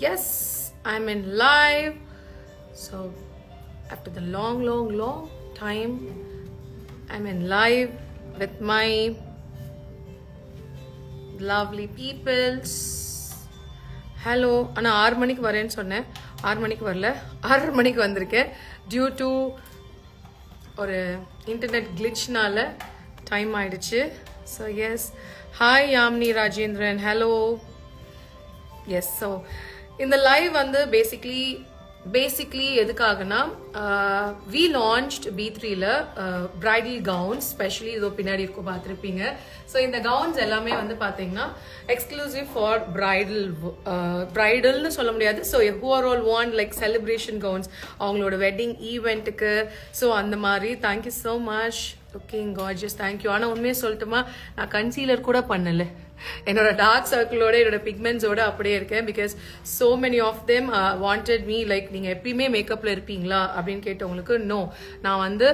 Yes, I'm in live. So after the long time, I'm in live with my lovely peoples. Hello. ஆனா 6 மணிக்கு வரேன்னு சொன்னேன். 6 மணிக்கு வரல. 6 மணிக்கு வந்திருக்கேன். Due to ஒரு internet glitchனால time ஆயிடுச்சு. So yes. Hi Yamni Rajendran. Hello. Yes, so in the live வந்து basically எதுக்காகனா we launched B3 ல bridal gowns, especially இதோ பின்னாடி இருக்கும் பார்த்திருப்பீங்க. So இந்த gowns எல்லாமே வந்து பாத்தீங்கன்னா exclusive for bridal னு சொல்ல முடியாது. So who are all want like celebration gowns அவங்களோட wedding eventக்கு. So அந்த மாதிரி thank you so much. Looking gorgeous, thank you. ஆனா உண்மையை சொல்லட்டுமா, நான் கன்சீலர் கூட பண்ணல. என்னோட டார்க் சர்க்கிளோட என்னோட பிக்மெண்ட்ஸோட அப்படியே இருக்கேன். Because so many of them wanted me like நீங்க எப்பயுமே மேக்கப்ல இருப்பீங்களா அப்படின்னு கேட்டவங்களுக்கு நோ, நான் வந்து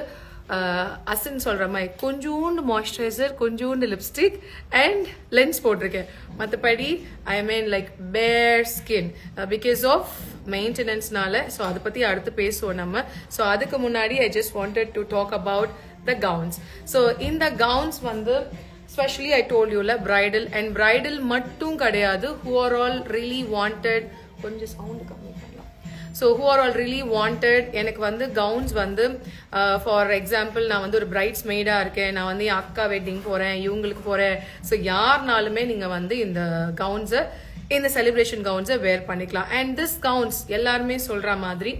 அசன் சொல்ற மாதிரி கொஞ்சோண்டு மாய்ஸ்சரைசர், கொஞ்சோண்டு லிப்ஸ்டிக் அண்ட் லென்ஸ் போட்டிருக்கேன். மற்றபடி I mean like bare skin because of மெயின்டெனன்ஸ்னால. ஸோ அதை பத்தி அடுத்து பேசுவோம் நம்ம. ஸோ அதுக்கு முன்னாடி I just wanted to talk about the gowns. So in the gowns வந்து especially I told you la bridal and bridal மட்டும் கிடையாது, who are all really wanted கொஞ்சம் சவுண்ட் கம்மி பண்ணலாம். So who are all really wanted எனக்கு வந்து gowns வந்து for example நான் வந்து ஒரு bridesmaid-ஆ இருக்கேன், நான் வந்து என் அக்கா வெட்டிங் போறேன், இவங்களுக்கு போறேன். ஸோ யாருனாலுமே நீங்க வந்து இந்த கவுன்ஸை, இந்த செலிப்ரேஷன் கவுன்ஸை வேர் பண்ணிக்கலாம். அண்ட் திஸ் கவுன்ஸ் எல்லாருமே சொல்ற மாதிரி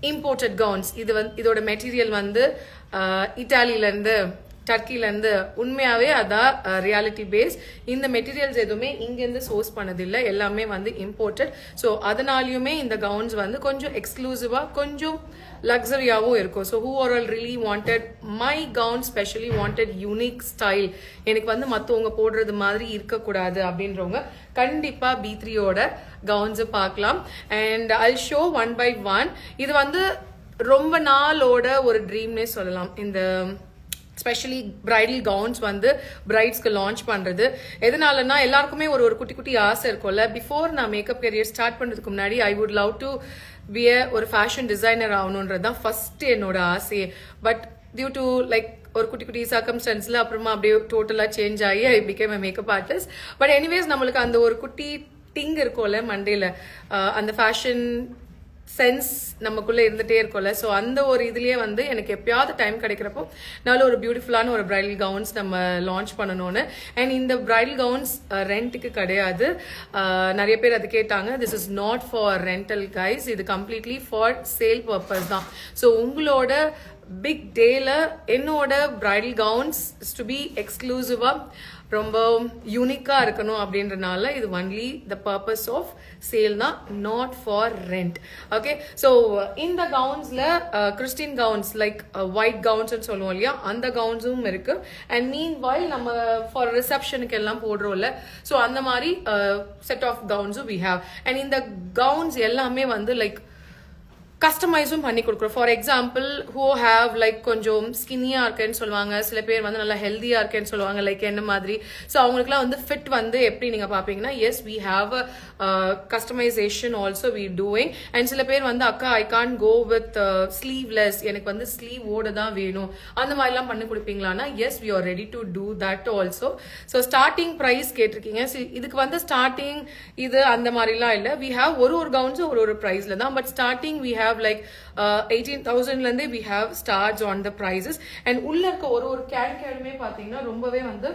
இம்போர்ட்டட் கவுன்ஸ். இது வந்து இதோட மெட்டீரியல் வந்து இட்டாலியில இருந்து, டர்க்கில இருந்து, உண்மையாவே அதான் ரியாலிட்டி பேஸ். இந்த மெட்டீரியல்ஸ் எதுவுமே இங்கிருந்து சோர்ஸ் பண்ணதில்லை, எல்லாமே வந்து இம்போர்ட்டட். ஸோ அதனாலயுமே இந்த கவுன்ஸ் வந்து கொஞ்சம் எக்ஸ்க்ளூசிவா, கொஞ்சம் லக்ஸரியாவும் இருக்கும். So who are all really wanted my gown, specially wanted unique style, எனக்கு வந்து மற்றவங்க போடுறது மாதிரி இருக்கக்கூடாது அப்படின்றவங்க கண்டிப்பா B3யோட கவுன்ஸை பார்க்கலாம். And I show one by one. இது வந்து ரொம்ப நாளோட ஒரு ட்ரீம்னே சொல்லலாம். இந்த ஸ்பெஷலி பிரைடல் கவுன்ஸ் வந்து பிரைட்ஸ்க்கு லான்ச் பண்றது எதனாலன்னா, எல்லாருக்குமே ஒரு குட்டி குட்டி ஆசை இருக்கும்ல. பிஃபோர் நான் மேக்கப் கரியர் ஸ்டார்ட் பண்றதுக்கு முன்னாடி I would love to be ஒரு ஃபேஷன் டிசைனர் ஆகணுன்றது தான் ஃபர்ஸ்ட் என்னோட ஆசையே. பட் டியூ டு லைக் ஒரு குட்டி குட்டி சர்க்கம்ஸ்டன்ஸ்ல அப்புறமா அப்படியே டோட்டலா சேஞ்ச் ஆகி I became a makeup artist. But anyways நம்மளுக்கு அந்த ஒரு குட்டி டிங் இருக்கும்ல மண்டேல, அந்த ஃபேஷன் சென்ஸ் நமக்குள்ள இருந்துட்டே இருக்கும்ல. ஸோ அந்த ஒரு இதுலயே வந்து எனக்கு எப்பயாவது டைம் கிடைக்கிறப்போ நல்ல ஒரு பியூட்டிஃபுல்லான ஒரு பிரைடல் கவுன்ஸ் நம்ம லான்ச் பண்ணணும்னு. அண்ட் இந்த பிரைடல் கவுன்ஸ் ரெண்ட்டுக்கு கிடையாது. நிறைய பேர் அது கேட்டாங்க. This is not for rental guys, இது கம்ப்ளீட்லி ஃபார் சேல் பர்பஸ் தான். ஸோ உங்களோட பிக் டேல என்னோட பிரைடல் கவுன்ஸ் டு பி எக்ஸ்க்ளூசிவா, ரொம்ப யூனிக்கா இருக்கணும் அப்படின்றனால இது only the purpose of sale தான், not for rent. Okay, so இந்த கவுன்ஸ்ல Christian gowns like white gowns சொல்லுவோம் இல்லையா, அந்த கவுன்ஸும் இருக்கு. அண்ட் மீன் வைல் நம்ம ஃபார் ரிசப்ஷனுக்கு எல்லாம் போடுறோம்ல, ஸோ அந்த மாதிரி செட் ஆஃப் கவுன்ஸும் வி ஹேவ். அண்ட் இந்த கவுன்ஸ் எல்லாமே வந்து லைக் கஸ்டமைஸும் பண்ணி கொடுக்குறோம். For example who have like கொஞ்சம் ஸ்கின்னியா இருக்கேன்னு சொல்லுவாங்க, சில பேர் வந்து நல்லா ஹெல்தியா இருக்கேன்னு சொல்லுவாங்க, லைக் என்ன மாதிரி. ஸோ அவங்களுக்குலாம் வந்து ஃபிட் வந்து எப்படி நீங்க பாப்பீங்கன்னா, yes we have customization also we doing. And சில பேர் வந்து அக்கா I can go with sleeveless, எனக்கு வந்து ஸ்லீவ் ஓட தான் வேணும், அந்த மாதிரிலாம் பண்ணி கொடுப்பீங்களான்னா yes we are ready to do that also. So starting price கேட்டிருக்கீங்க. இதுக்கு வந்து ஸ்டார்டிங் இது அந்த மாதிரிலாம் இல்லை. வி ஹாவ் ஒரு கவுன்ஸும் ஒரு ப்ரைஸ்ல தான். But starting we have like 18,000 ல இருந்தே we have starts on the prices. and உள்ள இருக்க ஒரு கேனுமே பாத்தீங்கன்னா ரொம்பவே வந்து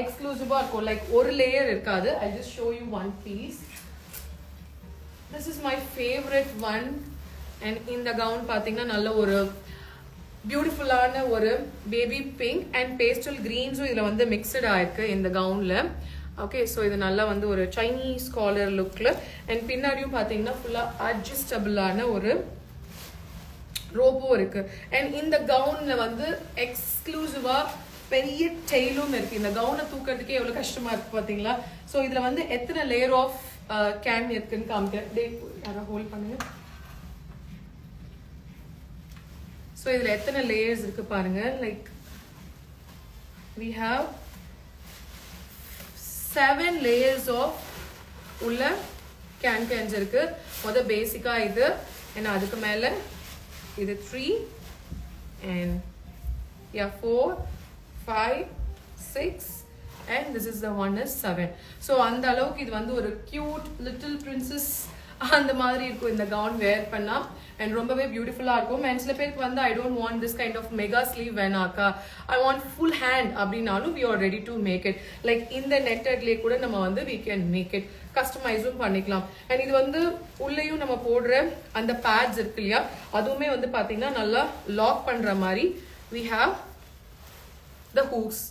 எக்ஸ்க்ளூசிவா இருக்கும். லைக் ஒரு லேயர் இருக்காது. I just show you one piece. This is my favorite one. and இந்த கவுன் பாத்தீங்கன்னா நல்ல ஒரு பியூட்டிஃபுல்லான ஒரு பேபி பிங்க் அண்ட் பேஸ்டல் கிரீன்ஸும் இதுல வந்து மிக்சட் ஆயிருக்கு இந்த கவுன்ல. ஓகே, ஸோ இது நல்லா வந்து ஒரு சைனீஸ் காலர் லுக்ல. அண்ட் பின்னாடியும் பாத்தீங்கன்னா ஃபுல்லா அட்ஜஸ்டபிளான ஒரு ரோபோ இருக்கு. அண்ட் இந்த கவுன்ல வந்து எக்ஸ்க்ளூசிவா பெரிய டெய்லும் இருக்கு. இந்த கவுனை தூக்கிறதுக்கே எவ்வளவு கஷ்டமா இருக்கு பாத்தீங்களா. ஸோ இதுல வந்து எத்தனை லேயர் ஆஃப் கேன் இருக்குன்னு காமிக்கிறேன். யாரா ஹோல்ட் பண்ணுங்க. ஸோ இதுல எத்தனை லேயர்ஸ் இருக்கு பாருங்க. Like we have 7 layers of உள்ள கேன்ஸ் இருக்கு. மொத பேசிக்கா இது and அதுக்கு மேல இது 3 and yeah 4 5 6 and this is the one is 7. so அந்த அளவுக்கு இது வந்து ஒரு cute little princess அந்த மாதிரி இருக்கும் இந்த gown wear பண்ணா and ரொம்பவே பியூட்டிஃபுல்லா இருக்கும். and சில பேருக்கு வந்து I don't want this kind of mega sleeve வேணாக்கா, I want full hand அப்படினாலும் we are ready to make it. like இந்த nettedலயே கூட நம்ம வந்து we can make it கஸ்டமைஸும் பண்ணிக்கலாம். and இது வந்து உள்ளேயும் நம்ம போடுற அந்த pads இருக்கு இல்லையா, அதுவுமே வந்து பாத்தீங்கன்னா நல்லா லாக் பண்ற மாதிரி we have the hooks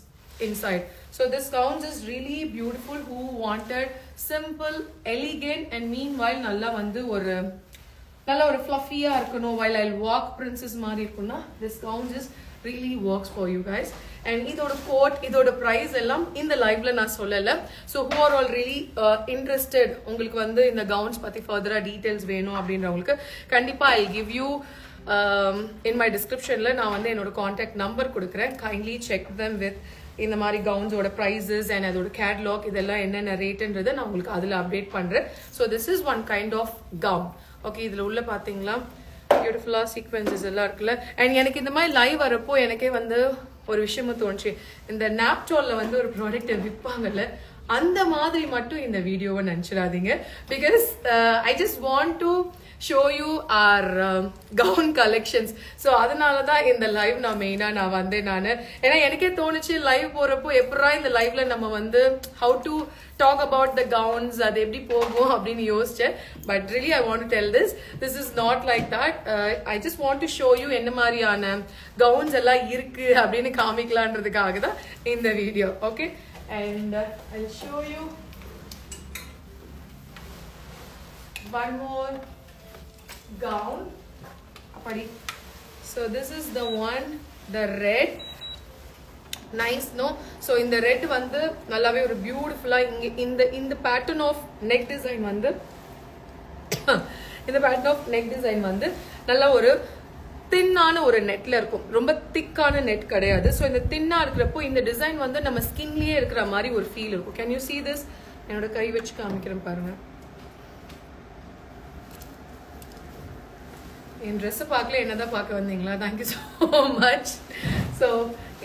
inside. so this gown is really beautiful. who wanted simple, elegant and meanwhile நல்லா வந்து ஒரு நல்ல ஒரு fluffy-ஆ இருக்கணும் while I'll walk princess மாதிரி இருக்கும்னா this gown just really works for you guys. and இதோட coat, இதோட price எல்லாம் இந்த liveல நான் சொல்லல. so who are all really interested, உங்களுக்கு வந்து இந்த gowns பத்தி further details வேணும் அப்படின்றவங்களுக்கு கண்டிப்பா I'll give you in my descriptionல நான் வந்து என்னோட contact number கொடுக்கிறேன். kindly check them with இந்த மாதிரி gowns ஓட prices and அதோட catalog இதெல்லாம் என்னென்ன ரேட்ன்றதை நான் உங்களுக்கு அதுல அப்டேட் பண்றேன். so this is one kind of gown. okay இதுல உள்ள பாத்தீங்களா பியூட்டிஃபுல்லா சீக்வென்சஸ் எல்லாம் இருக்குல்ல. and எனக்கு இந்த மாதிரி லைவ் வரப்போ எனக்கே வந்து ஒரு விஷயமும் தோணுச்சு, இந்த நாப்டோல்ல வந்து ஒரு ப்ராடக்ட் விற்பாங்கல்ல அந்த மாதிரி மட்டும் இந்த வீடியோவை நினைச்சிடாதீங்க. Because I just want to show you our gown collections. so அதனாலதான் இந்த லைவ் நான் மெயினா நான் வந்தேன். ஏன்னா எனக்கே தோணுச்சு லைவ் போறப்போ எப்படா இந்த லைவ்ல நம்ம வந்து how to talk about the gowns அது எப்படி போகும் அப்படின்னு யோசிச்சேன். but really I want to tell this is not like that. I just want to show you என்ன மாதிரியான gowns எல்லாம் இருக்கு அப்படின்னு காமிக்கலான்றதுக்காக தான் இந்த video. okay and I'll show you one more gown. so this is the one, the red. nice no. so இந்த red வந்து நல்லாவே ஒரு பியூட்டிஃபுல்லா இந்த pattern of neck design வந்து இந்த pattern of neck design வந்து நல்ல ஒரு தின்னான ஒரு நெட்ல இருக்கும், ரொம்ப திக்கான நெட் கிடையாது. so இந்த தின்னா இருக்கிறப்போ இந்த டிசைன் வந்து நம்ம ஸ்கின்லயே இருக்கிற மாதிரி ஒரு ஃபீல் இருக்கும். can you see this? என்னோட கை வச்சு காமிக்கிறேன் பாருங்க. என் ட்ரெஸ் பார்க்கல, என்னதான் பார்க்க வந்தீங்களா? Thank you so much. ஸோ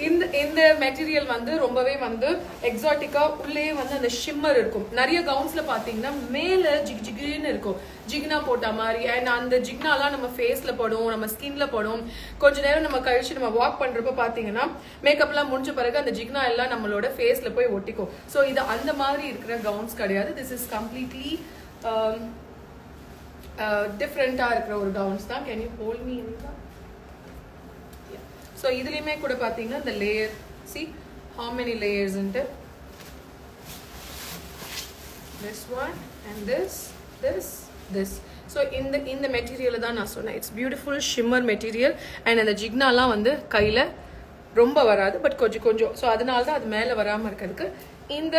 இந்த மெட்டீரியல் வந்து ரொம்பவே வந்து எக்ஸாட்டிக்கா உள்ளே வந்து அந்த ஷிம்மர் இருக்கும். நிறைய கவுன்ஸ்ல பாத்தீங்கன்னா மேல ஜிக் ஜிகின்னு இருக்கும், ஜிக்னா போட்ட மாதிரி. அண்ட் அந்த ஜிக்னாலாம் நம்ம ஃபேஸ்ல படும், நம்ம ஸ்கின்ல படும். கொஞ்ச நேரம் நம்ம கழிச்சு நம்ம வாக் பண்றப்ப பாத்தீங்கன்னா மேக்கப் எல்லாம் முடிஞ்ச பிறகு அந்த ஜிக்னா எல்லாம் நம்மளோட ஃபேஸ்ல போய் ஒட்டிக்கும். ஸோ இது அந்த மாதிரி இருக்கிற கவுன்ஸ் கிடையாது. திஸ் இஸ் கம்ப்ளீட்லி டிஃப்ரெண்டா இருக்கிற ஒரு கவுன்ஸ் தான். Can you hold me? so இதுலயுமே கூட பாத்தீங்கன்னா இந்த layer, see how many layers into this one and this. so இந்த மெட்டீரியல் தான் நான் சொன்னேன், it's beautiful shimmer material. And அந்த ஜிக்னாலாம் வந்து கையில ரொம்ப வராது, பட் கொஞ்சம். ஸோ அதனால தான் அது மேலே வராமல் இருக்கிறதுக்கு இந்த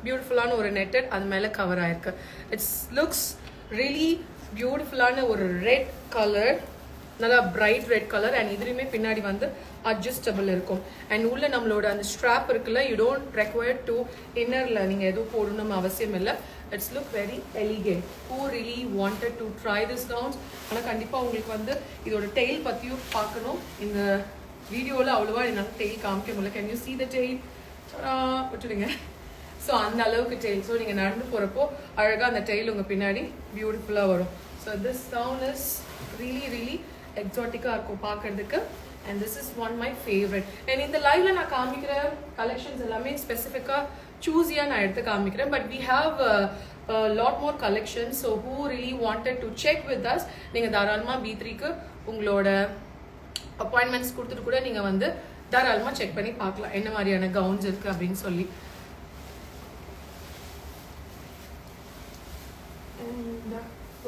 பியூட்டிஃபுல்லான ஒரு நெட்டட் அது மேலே கவர் ஆயிருக்கு. இட்ஸ் லுக்ஸ் ரியலி பியூட்டிஃபுல்லான ஒரு ரெட் கலர், நல்லா பிரைட் ரெட் கலர். அண்ட் இதுலையுமே பின்னாடி வந்து அட்ஜஸ்டபிள் இருக்கும். அண்ட் உள்ள நம்மளோட அந்த ஸ்ட்ராப் இருக்குல்ல, யூ டோன்ட் ரெக்வயர் டு இன்னர்ல நீங்க எதுவும் போடணும்னு அவசியம் இல்லை. It's look very elegant. Who really wanted to try this gowns. ஆனால் கண்டிப்பாக உங்களுக்கு வந்து இதோட டெய்ல் பற்றியும் பார்க்கணும். இந்த வீடியோவில் அவ்வளோவா என்னால் டெய்ல் காமிக்க முடியல. Can you see the tail? விட்டுடுங்க. ஸோ அந்த அளவுக்கு டெய்ல். ஸோ நீங்கள் நடந்து போகிறப்போ அழகாக அந்த டெய்ல் உங்கள் பின்னாடி பியூட்டிஃபுல்லாக வரும். So this gown is really எக்ஸாட்டிக்காக இருக்கும் பார்க்கறதுக்கு. And this is one my favourite. And இந்த லைவ்ல நான் காமிக்கிற கலெக்ஷன்ஸ் எல்லாமே ஸ்பெசிஃபிக்காக சூஸியாக நான் எடுத்து காமிக்கிறேன். But we have lot more collections. So who really wanted to check with us, நீங்கள் தாராளமாக B3க்கு உங்களோட அப்பாயின்மெண்ட்ஸ் கொடுத்துட்டு கூட நீங்கள் வந்து தாராளமாக செக் பண்ணி பார்க்கலாம் என்ன மாதிரியான கவுன்ஸ் இருக்குது அப்படின்னு சொல்லி.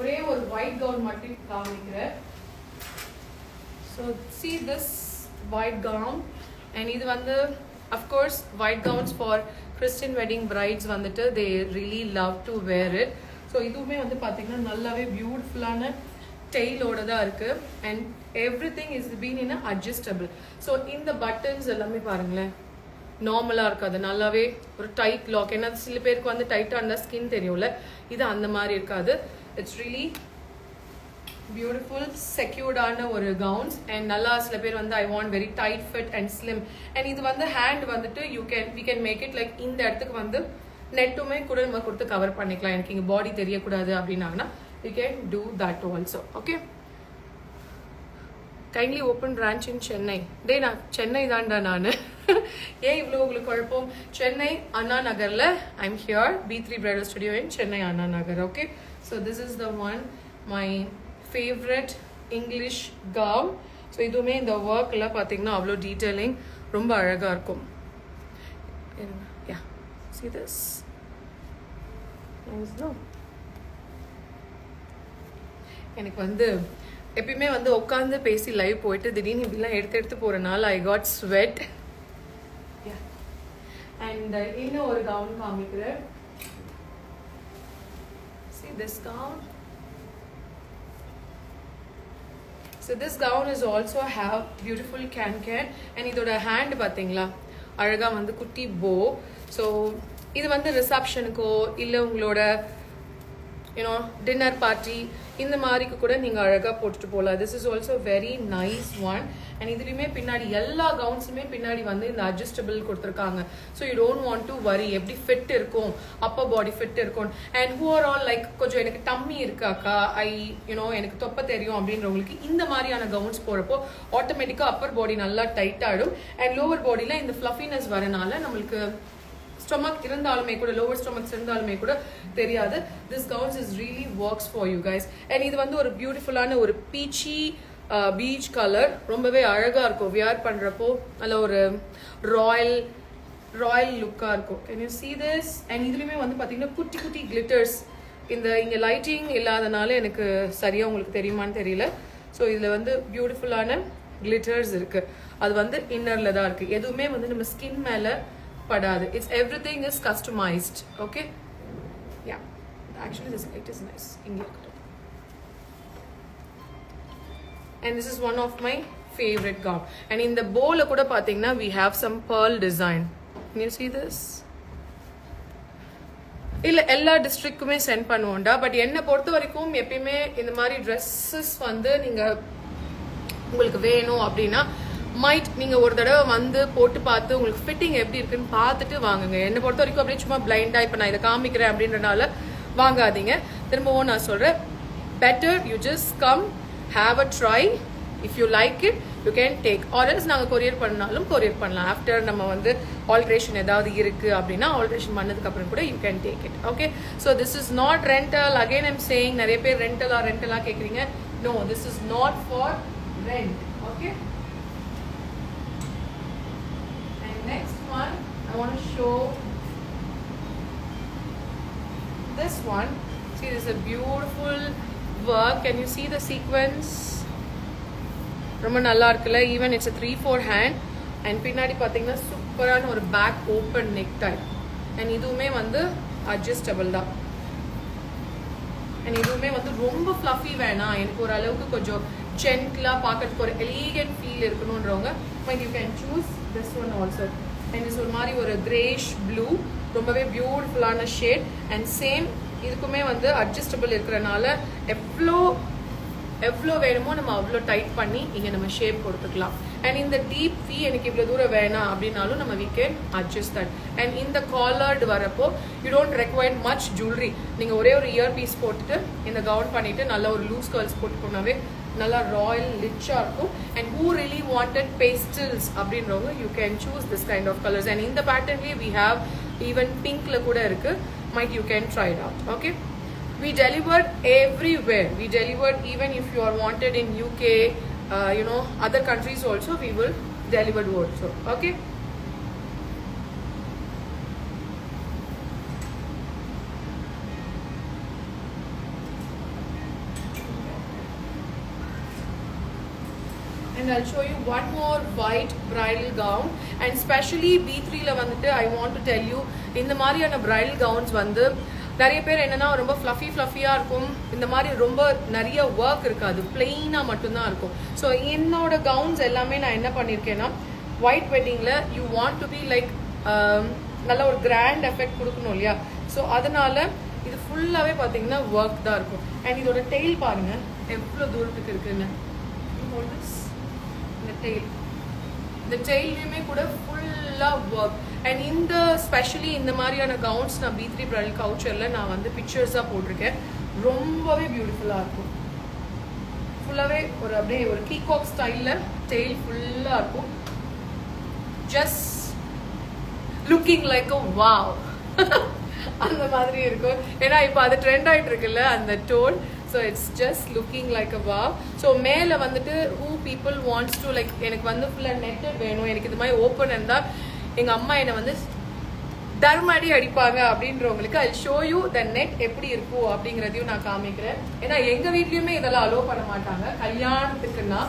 ஒரே ஒரு ஒயிட் கவுன் மட்டும் காமிக்கிறேன். so see this white gown. and இது வந்து of course white gowns for Christian wedding brides வந்துட்டு they really love to wear it. so இதுவுமே வந்து பாத்தீங்கன்னா நல்லாவே பியூட்டிஃபுல்லான டெய்லோட தான் இருக்கு. and everything is been in a adjustable. so இந்த buttons எல்லாமே பாருங்களேன், நார்மலா இருக்காது, நல்லாவே ஒரு டைட் லாக். ஏன்னா சில பேருக்கு வந்து டைட்டா இருந்தா ஸ்கின் தெரியும்ல, இது அந்த மாதிரி இருக்காது. இட்ஸ் ரியலி பியூட்டிஃபுல் செக்யூர்டான ஒரு கவுன்ஸ். அண்ட் நல்லா சில பேர் வந்து I want very tight fit and slim. And இது வந்து ஹேண்ட் வந்துட்டு we can make it like இந்த இடத்துக்கு வந்து நெட்டுமே கூட நம்ம கொடுத்து கவர் பண்ணிக்கலாம். எனக்கு இங்கே பாடி தெரியக்கூடாது அப்படின்னாங்கன்னா you can do that also. Okay, kindly open branch in Chennai. டே நான் சென்னை தான்டா நான். ஏன் இவ்வளோ உங்களுக்கு குழப்பம்? சென்னை அண்ணா நகரில் I'm here, B3 Bridal Studio in Chennai Anna Nagar. Okay, so this is the one my favourite English gown. So இதுவுமே இந்த ஒர்க்கில் பார்த்தீங்கன்னா அவ்வளோ டீட்டெயிலிங் ரொம்ப அழகாக இருக்கும். யா, see this. எனக்கு வந்து எப்பயுமே வந்து உட்காந்து பேசி லைவ் போயிட்டு திடீர்னு இப்படிலாம் எடுத்து போறனால ஐ காட் ஸ்வெட். அண்ட் இன்னும் ஒரு கவுன் காமிக்கிறேன். See this gown. So this gown is also have beautiful can and இதோட ஹேண்ட் பாத்தீங்களா அழகா வந்து குட்டி போ. ஸோ இது வந்து ரிசப்ஷனுக்கோ இல்லை உங்களோட யூனோ டின்னர் பார்ட்டி இந்த மாதிரிக்கு கூட நீங்கள் அழகாக போட்டுட்டு போகலாம். This is also very nice one. And இதுலையுமே பின்னாடி எல்லா கவுன்ஸுமே பின்னாடி வந்து இந்த அட்ஜஸ்டபிள் கொடுத்துருக்காங்க. So you don't want to worry எப்படி ஃபிட் இருக்கும், அப்பர் பாடி ஃபிட் இருக்கும். அண்ட் ஹூஆர் ஆல் லைக் கொஞ்சம் எனக்கு டம்மி இருக்காக்கா, எனக்கு தொப்பை தெரியும் அப்படின்றவங்களுக்கு இந்த மாதிரியான கவுன்ஸ் போகிறப்போ ஆட்டோமேட்டிக்காக அப்பர் பாடி நல்லா டைட் ஆகிடும். அண்ட் லோவர் பாடியில் இந்த ஃப்ளஃபினஸ் வரனால நம்மளுக்கு ஸ்டொமக் இருந்தாலுமே கூட, லோவர் ஸ்டொமக்ஸ் இருந்தாலுமே கூட தெரியாது. This gowns is really works for you guys. And இது வந்து ஒரு பியூட்டிஃபுல்லான ஒரு பீச்சி பீச் கலர், ரொம்பவே அழகா இருக்கும் வியர் பண்றப்போ. நல்ல ஒரு ராயல் லுக்கா இருக்கும். Can you see this? And இதுலயுமே வந்து பாத்தீங்கன்னா குட்டி குட்டி கிளிட்டர்ஸ். இங்க லைட்டிங் இல்லாதனால எனக்கு சரியா உங்களுக்கு தெரியுமான்னு தெரியல. ஸோ இதுல வந்து பியூட்டிஃபுல்லான கிளிட்டர்ஸ் இருக்கு. அது வந்து இன்னர்ல தான் இருக்கு. எதுவுமே வந்து நம்ம ஸ்கின் மேல padadu. It's everything is customized. Okay, yeah, actually this light is nice. And this is one of my favorite gown. And in the bowl la kuda pathina we have some pearl design. Can you see this? illa ella district kume send பண்ணுவோம்டா. But என்ன பொறுத்த வரைக்கும் எப்பயுமே இந்த மாதிரி dresses வந்து நீங்க உங்களுக்கு வேணும் அப்படின்னா மைட் நீங்க ஒரு தடவை வந்து போட்டு பார்த்து உங்களுக்கு ஃபிட்டிங் எப்படி இருக்குன்னு பார்த்துட்டு வாங்குங்க. என்னை பொறுத்த வரைக்கும் அப்படியே சும்மா பிளைண்டா இப்ப நான் இதை காமிக்கிறேன் அப்படின்றனால வாங்காதீங்க. திரும்பவும் நான் சொல்றேன், better you just come have a try. If you like it you can take. Or else நாங்கள் கொரியர் பண்ணாலும் கொரியர் பண்ணலாம். ஆஃப்டர் நம்ம வந்து ஆல்ட்ரேஷன் ஏதாவது இருக்கு அப்படின்னா ஆல்ட்ரேஷன் பண்ணதுக்கு அப்புறம் கூட you can take it. Okay, so this is not rental. Again I'm saying, நிறைய பேர் ரெண்டலா கேட்குறீங்க. No, this is not for rent. Okay, next one I want to show this one. See, this is a beautiful work. Can you see the sequence? ரொம்ப நல்லா இருக்குல்ல. Even it's a 3/4 hand. and பின்னாடி பாத்தீங்கன்னா சூப்பரான ஒரு back open neck type. and இதுவுமே வந்து adjustable தான். and இதுவுமே வந்து ரொம்ப ஃப்ளஃபி வேணாம், எனக்கு ஒரு அளவுக்கு கொஞ்சம் ஜென்ட்லா பார்க்கறதுக்கு ஒரு எலிகன்ட் ஃபீல் இருக்கணும்ன்றவங்க you can choose this one also. and this ஒரு மாதிரி ஒரு கிரேஷ் ப்ளூ, ரொம்பவே பியூட்டிஃபுல்லான ஷேட். அண்ட் சேம் இதுக்குமே வந்து அட்ஜஸ்டபிள் இருக்கிறனால எவ்வளோ வேணுமோ நம்ம அவ்வளோ டைட் பண்ணி இங்கே நம்ம ஷேப் கொடுத்துக்கலாம். அண்ட் இந்த டீப் வி எனக்கு இவ்வளோ தூரம் வேணாம் அப்படின்னாலும் நம்ம we can adjust that. And இந்த காலர்டு வரப்போ you don't require much jewellery. நீங்கள் ஒரே ஒரு இயர் பீஸ் போட்டுட்டு இந்த கவுன் பண்ணிட்டு நல்ல ஒரு லூஸ் கர்ல்ஸ் போட்டு போனாவே நல்லா ராயல் ரிச்சா இருக்கும். And who really wanted pastels அப்படின்றவங்க you can choose this kind of colours. And இந்த பேட்டர்ன்லேயே வி ஹாவ் ஈவன் பிங்க்ல கூட இருக்கு. Might you can try it out. Okay, we delivered everywhere. We delivered even if you are wanted in UK, other countries also we will deliver also. Okay, and I'll show you one more white bridal gown. And especially B3 la vandu I want to tell you, இந்த மாதிரியான bridal gowns வந்து நிறைய பேர் என்னன்னா ரொம்ப ஃப்ளஃபியா இருக்கும். இந்த மாதிரி ரொம்ப நிறைய ஒர்க் இருக்காது, பிளெயினா மட்டும்தான் இருக்கும். ஸோ என்னோட கவுன்ஸ் எல்லாமே நான் என்ன பண்ணியிருக்கேன்னா, ஒயிட் வெட்டிங்ல you want to be like நல்ல ஒரு கிராண்ட் எஃபெக்ட் கொடுக்கணும் இல்லையா. ஸோ அதனால இது ஃபுல்லாகவே பார்த்தீங்கன்னா ஒர்க் தான் இருக்கும். அண்ட் இதோட டெய்ல் பாருங்க எவ்வளோ தூரத்துக்கு இருக்குன்னு. இந்த டெய்லையுமே கூட ஃபுல்லாக ஒர்க். அண்ட் இந்த ஸ்பெஷலி இந்த மாதிரியான கவுன்ஸ் நான் B3 பிரைடல் கவுச்சரில் நான் வந்து பிக்சர்ஸாக போட்டிருக்கேன். ரொம்பவே பியூட்டிஃபுல்லாக இருக்கும். ஃபுல்லாகவே ஒரு அப்படியே ஒரு பீகாக் ஸ்டைலில் டெய்ல் ஃபுல்லாக இருக்கும். Just looking like a wow அந்த மாதிரி இருக்கும். ஏன்னா இப்போ அது ட்ரெண்ட் ஆகிட்டு இருக்குல்ல அந்த tone. So it's just looking like a wow. So மேலே வந்துட்டு who people wants to like எனக்கு வந்து ஃபுல்லாக நெட்டட் வேணும், எனக்கு இது மாதிரி ஓப்பன் இருந்தால் எங்கள் அம்மா என்னை வந்து தர்மடி அடிப்பாங்க அப்படின்றவங்களுக்கு I show you the net எப்படி இருக்கும் அப்படிங்கிறதையும் நான் காமிக்கிறேன். ஏன்னா எங்கள் வீட்லேயுமே இதெல்லாம் அலோவ் பண்ண மாட்டாங்க கல்யாணத்துக்குன்னா.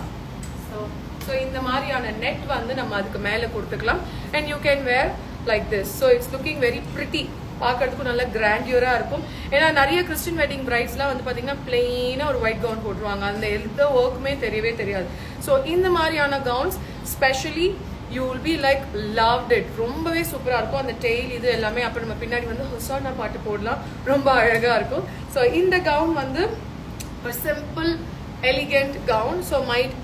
ஸோ இந்த மாதிரியான நெட் வந்து நம்ம அதுக்கு மேலே கொடுத்துக்கலாம். And you can wear like this. So it's looking very pretty. பார்க்கறதுக்கும் நல்ல கிராண்டியூராக இருக்கும். ஏன்னா நிறைய கிறிஸ்டின் வெட்டிங் பிரைட்ஸ்லாம் வந்து பார்த்தீங்கன்னா பிளெயினாக ஒரு ஒயிட் கவுன் போட்டுருவாங்க. அந்த எந்த ஒர்க்குமே தெரியவே தெரியாது. ஸோ இந்த மாதிரியான gowns specially you will be like loved it. ரொம்பவே சூப்பராக இருக்கும். அந்த டெய்ல் இது எல்லாமே அப்போ நம்ம பின்னாடி வந்து ஹொசானா பாட்டு போடலாம். ரொம்ப அழகாக இருக்கும். ஸோ இந்த கவுன் வந்து ஒரு சிம்பிள் எலிகென்ட் கவுன். ஸோ